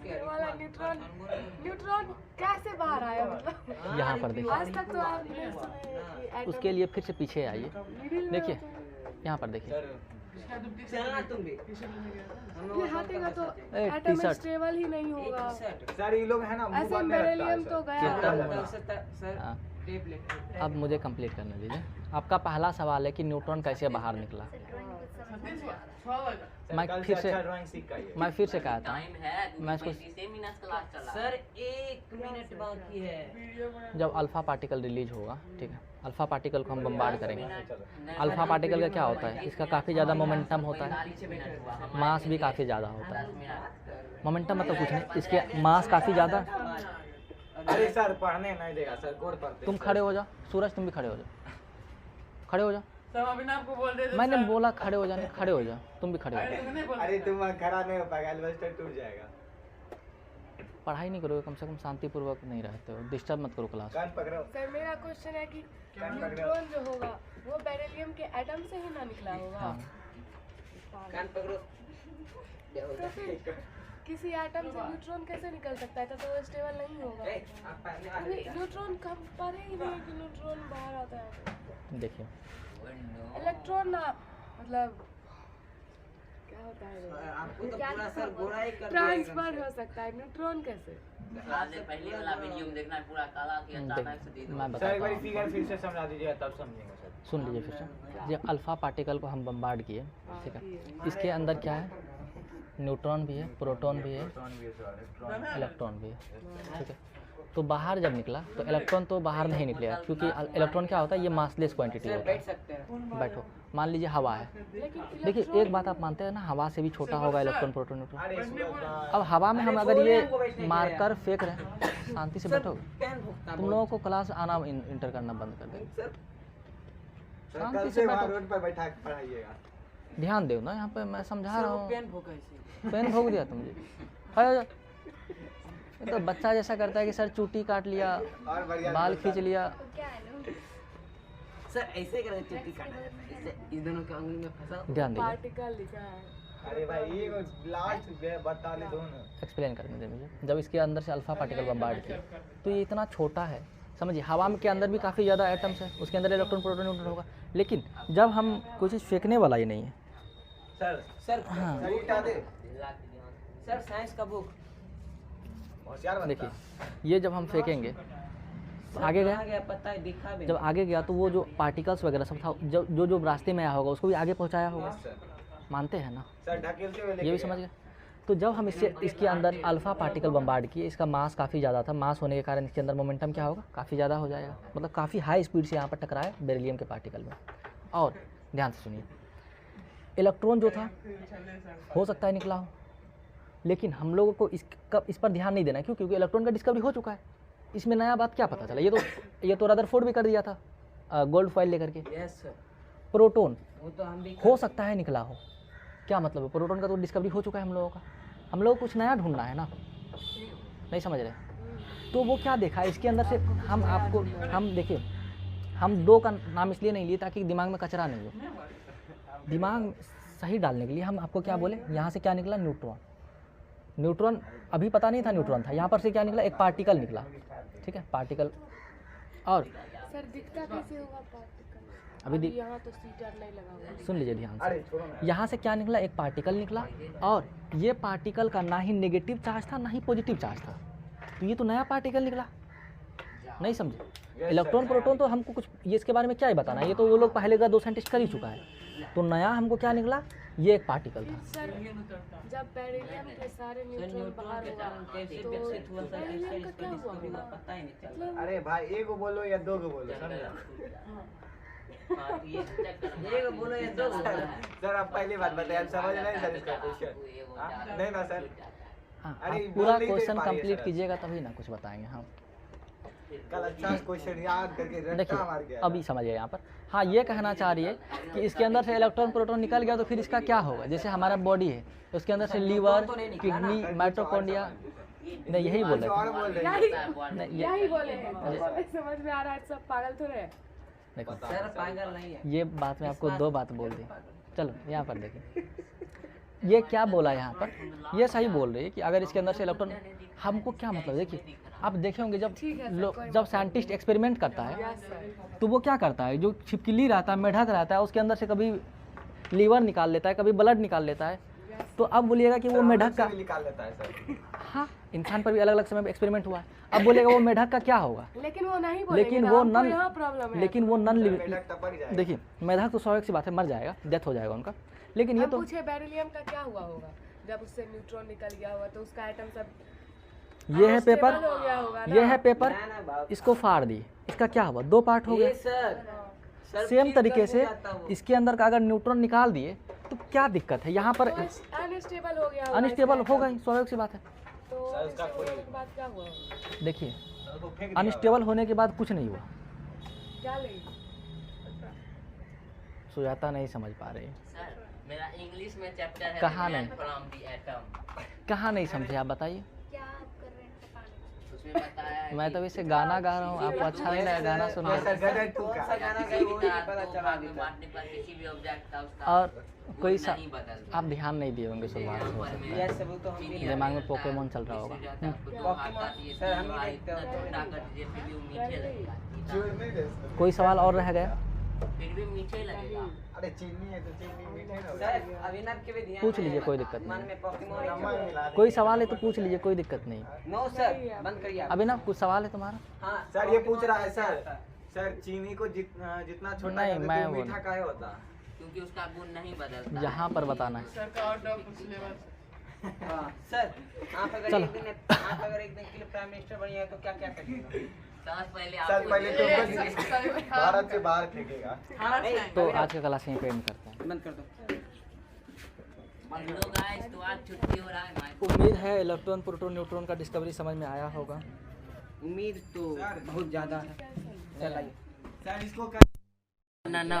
ये वाला न्यूट्रॉन कैसे बाहर आया? मतलब यहाँ पर देखिए, आज तक तो आपने सुना है कि उसके लिए फिर से पीछे आइए। मिडिल में देखिए, यहाँ पर देखिए, चलना तुम भी। ये हटेगा तो ए, एटम टी-शर्ट। स्टेबल ही नहीं होगा। सर ये लोग है ना, मुंह ऐसे बंद रखता है बेरिलियम सर। तो गया। कितना सर हाँ, टेबलेट अब मुझे कंप्लीट करने दीजिए। आपका पहला सवाल है कि न्यूट्रॉन कैसे बाहर निकला। मैं कल फिर से से अच्छा ड्राइंग सीख के आइए। मैं फिर से कहता हूँ, टाइम है, मैं इसको 2:35 मिनट क्लास चला। सर 1 मिनट बाकी है। जब अल्फ़ा पार्टिकल रिलीज होगा, ठीक है, अल्फ़ा पार्टिकल को हम बम्बार्ड करेंगे। अल्फ़ा पार्टिकल का क्या होता है? इसका काफ़ी ज़्यादा मोमेंटम होता है, 40 मिनट हुआ। मास भी काफ़ी ज़्यादा होता है। मोमेंटम मतलब कुछ नहीं, इसके मास काफ़ी ज़्यादा। अरे सर पढ़ने नहीं देगा सर, गौर पढ़ते तुम खड़े हो जाओ, सूरज तुम भी खड़े हो जाओ, खड़े हो जाओ। सब अभी ना आपको बोल रहे थे मैंने बोला खड़े हो जाने, खड़े हो जाओ, तुम भी खड़े हो जाओ। तुमने बोल अरे तुम खड़ा नहीं हो पाएगा, एल्वेस्टर टूट जाएगा। पढ़ाई नहीं करोगे, कम से कम शांतिपूर्वक नहीं रहते हो, डिस्टर्ब मत करो क्लास। कान पकड़ो। सर मेरा क्वेश्चन है कि न्यूट्रॉन जो होगा वो बेरिलियम के एटम से ही ना निकला होगा। हाँ, कान पकड़ो। तो फिर किसी एटम से न्यूट्रॉन कैसे निकल सकता है? तो वो स्टेबल नहीं होगा। आप पहले अभी न्यूट्रॉन कब पता ही नहीं कि न्यूट्रॉन बाहर आता है। देखिए, इलेक्ट्रॉन ना, मतलब क्या होता है वो? आपको तो पूरा सर गोरा ही कर ट्रांसफर हो सकता है, न्यूट्रॉन कैसे? आपने पहले वाला वीडियो में देखना है, पूरा काला किया, अचानक से दे दो। मैं सर एक बताता बार हूँ, फिगर फिर से समझा दीजिएगा तब समझेंगे सर। सुन लीजिए फिर से। जब अल्फ़ा पार्टिकल को हम बम्बार्ड किए, ठीक है, इसके अंदर क्या है? न्यूट्रॉन भी है, प्रोटॉन भी है, इलेक्ट्रॉन भी है सर, इलेक्ट्रॉन। इलेक्ट्रॉन भी है, ठीक है। तो बाहर जब निकला तो इलेक्ट्रॉन तो बाहर नहीं निकलेगा, क्योंकि इलेक्ट्रॉन क्या होता है, ये मासलेस क्वांटिटी सर होता बैठ है। सकते हैं। बैठो, मान लीजिए हवा है, लेकिन देखिए एक बात आप मानते हैं ना, हवा से भी छोटा होगा इलेक्ट्रॉन प्रोटॉन न्यूट्रॉन। अरे सूरज भाई, अब हवा में हम अरे अगर बोल रहे ये हैं हमको बैठने के लिए। मारकर फेंक रहे हैं, शांति से सर बैठो। पेन भुगता तुम लोगों को क्लास आना इंटर करना बंद कर देंगे। सर सर शांति कल से से वहाँ बैठो। रोड पर बैठा के पढ़ाइएगा। ध्यान दो ना, यहाँ पे मैं समझा रहा हूँ। पेन भूखा है। पेन भोग दिया तुम जी। है, ये तो बच्चा जैसा करता है कि सर चूटी काट लिया, और बढ़िया बाल खींच लिया। सर ऐसे कर चुट्टी काटा जाता है, इससे इस दोनों के उंगली में फंसा। ध्यान दीजिए, पार्टिकल लिखा है। अरे भाई ये लास्ट बता ले दोनों। एक्सप्लेन करने दे मुझे। जब इसके अंदर से अल्फा पार्टिकल बम्बार्ड किया तो ये इतना छोटा है, समझिए हवा में के अंदर भी काफ़ी ज़्यादा एटम्स है, उसके अंदर इलेक्ट्रॉन प्रोटॉन न्यूट्रॉन होगा, लेकिन जब हम कोई चीज़ फेंकने वाला ही नहीं है। सर सर हाँ सर उठा दे, सर साइंस का बुक होशियार बनता। देखिए, ये जब हम फेंकेंगे तो आगे गया, पता है दिखा भी जब आगे गया तो वो जो पार्टिकल्स वगैरह सब था, जो जो रास्ते में आया होगा उसको भी आगे पहुंचाया होगा, सर मानते हैं ना, सर ढकेलते हुए लेके ये भी समझ गए। तो जब हम इसके अंदर अल्फा पार्टिकल बम्बार्ड किए, इसका मास काफ़ी ज़्यादा था, मास होने के कारण इसके अंदर मोमेंटम क्या होगा, काफ़ी ज़्यादा हो जाएगा, मतलब काफ़ी हाई स्पीड से यहाँ पर टकराया बेरिलियम के पार्टिकल में। और ध्यान से सुनिए, इलेक्ट्रॉन जो था हो सकता है निकला हो, लेकिन हम लोगों को इस पर ध्यान नहीं देना है। क्यों? क्योंकि इलेक्ट्रॉन का डिस्कवरी हो चुका है, इसमें नया बात क्या पता चला। ये तो रदरफोर्ड भी कर दिया था गोल्ड फॉइल लेकर के। यस सर, प्रोटॉन वो तो हम भी हो सकता है निकला हो, क्या मतलब है, प्रोटॉन का तो डिस्कवरी हो चुका है हम लोगों का, हम लोग कुछ नया ढूंढना है ना, नहीं समझ रहे। तो वो क्या देखा इसके अंदर से, हम देखिए, हम दो का नाम इसलिए नहीं लिए ताकि दिमाग में कचरा नहीं हो, दिमाग सही डालने के लिए हम आपको क्या बोले, यहाँ से क्या निकला, न्यूट्रॉन। न्यूट्रॉन अभी पता नहीं था न्यूट्रॉन था, यहाँ पर से क्या निकला, एक पार्टिकल निकला, ठीक है, पार्टिकल। और सर दिखता कैसे होगा पार्टिकल? अभी यहाँ तो सीटर नहीं लगा हुआ। सुन लीजिए ध्यान अरे से, छोड़ो ना। यहाँ से क्या निकला, एक पार्टिकल निकला, और ये पार्टिकल का ना ही नेगेटिव चार्ज था ना ही पॉजिटिव चार्ज था, तो ये तो नया पार्टिकल निकला, नहीं समझे। इलेक्ट्रॉन प्रोटॉन तो हमको कुछ ये इसके बारे में क्या ही बताना है, ये तो वो लोग पहले का 2 साइंटिस्ट कर ही चुका है। तो नया हमको क्या निकला, ये एक पार्टिकल था। सर जब बेरिलियम के सारे न्यूट्रॉन बाहर हुआ कैसे तो विकसित हुआ सर, बेरिलियम का इसका क्या हुआ डिस्कवरी हुआ होगा? पता ही नहीं चला। अरे भाई एक को बोलो या दो को बोलो, समझा? ये बोलो ये दो बोलो। सर आप पहली बात बताइए, आप समझ रहे हैं सर इसका क्वेश्चन? नहीं ना सर, हाँ, अरे आप पूरा बोल नहीं दे क्वेश्चन पा रही है कंप्लीट सर। कीजिएगा तभी ना कुछ बताएंगे हम। कल अच्छा क्वेश्चन याद करके रट्टा मार देखिए गया। अभी समझिए यहाँ पर, हाँ ये कहना चाह रही है कि इसके अंदर से इलेक्ट्रॉन प्रोटॉन निकल गया तो फिर इसका क्या होगा, जैसे हमारा बॉडी है उसके अंदर से लीवर, किडनी, माइटोकॉन्ड्रिया, नहीं यही बोल और रहे बोल रहे यही हैं। नहीं यही बोले हैं, समझ में आ रहा है, सब पागल थोड़े हैं। देखो सर पागल नहीं है। ये बात में आपको 2 बात बोल दी। चलो यहाँ पर देखिए, ये क्या बोला यहाँ पर, ये सही बोल रही है कि अगर इसके अंदर से इलेक्ट्रॉन, हमको क्या मतलब, देखिए आप देखे होंगे ठीक है सर, जब साइंटिस्ट एक्सपेरिमेंट करता है यस सर। तो वो क्या करता है, जो छिपकली रहता है, मेढक रहता है, उसके अंदर से कभी लीवर निकाल लेता है, कभी ब्लड निकाल लेता है। तो अब बोलिएगा कि वो मेढक का, भी निकाल लेता है सर। हाँ इंसान पर भी अलग अलग समय में एक्सपेरिमेंट हुआ है, अब बोलेगा वो मेढक का क्या होगा, लेकिन वो नहीं बोलेंगे लेकिन ना, वो हमको नन यहाँ प्रॉब्लम है। लेकिन वो नन लिविंग, मेढक टपक जाएगा। देखिए मेढक तो स्वाभाविक सी बात है, मर जाएगा, डेथ हो जाएगा उनका, लेकिन ये हम तो पूछे बेरिलियम का क्या हुआ होगा जब उससे न्यूट्रॉन निकल गया होगा, तो उसका एटम सब ये है पेपर, unstable हो गया होगा ना। ये है पेपर, ना ना बाप। इसको फाड़ दिए, इसका क्या हुआ, 2 पार्ट हो ये गए। सर सेम तरीके से इसके अंदर का अगर न्यूट्रॉन निकाल दिए तो क्या दिक्कत है, यहाँ पर अनस्टेबल हो गया होगा अनस्टेबल इसका होगा atom। ही, स्वाभाविक सी बात है। तो सर, उसका अनस्टेबल कोई- होने के बाद क्या हुआ होगा? देखिए उसको फेंक दिया अनस्टेबल होने के बाद कुछ नहीं हुआ, क्या लेगी? सुजाता नहीं समझ पा रही, सर मेरा इंग्लिश में चैप्टर है कहाँ The Man नहीं? from the Atom। कहाँ नहीं समझे आप बताइए। उसमें बताया है मैं कि तो वैसे गाना गा रहा हूँ, आपको अच्छा नहीं लगा गाना सुनना। सर गदर टू कौन का सा गाना गाए वो नहीं उसका पता दो चला भाग अभी में तक। बांटने पर किसी भी ऑब्जेक्ट था उसका और वो कोई सा नहीं बदलता। आप ध्यान नहीं दिए होंगे शुरुआत से, हो सकता है। यस सब तो हम भी नहीं। दिमाग में पोकेमोन चल रहा होगा। पोकेमोन, सर, हम ही देखते जोड़ नहीं दे सकते। कोई सवाल और रह गया, फिर भी मीठे लगेगा। अरे चीनी है तो चीनी मीठे ना होगा। सर अभिनव के भी ध्यान पूछ में लीजिए, है। कोई दिक्कत मन नहीं। में पोकेमोन नमक मिला दे। कोई सवाल है तो पूछ लीजिए, कोई दिक्कत नहीं। नो सर बंद करिए आप। अभी ना कुछ सवाल है तुम्हारा, हाँ सर ये पूछ रहा है सर, सर चीनी को जितना छोटा नहीं, कर दे मैं तो वो मीठा नहीं। काहे होता? क्योंकि उसका गुण नहीं बदलता। यहाँ पर बताना है। सर का आउट ऑफ सिलेबस हाँ सर, आप अगर चलो। एक दिन के लिए प्राइम मिनिस्टर बनिए तो क्या क्या करिएगा? सर पहले सर आपको पहले तो भारत से बाहर फेंकेगा। तो आज का क्लास यहीं पे एंड करते हैं। बंद कर दो। हेलो गाइस, तो आज छुट्टी हो रहा है हमारी। उम्मीद है इलेक्ट्रॉन प्रोटॉन न्यूट्रॉन का डिस्कवरी समझ में आया होगा। उम्मीद तो बहुत ज़्यादा है। चलाइए। सर इसको ना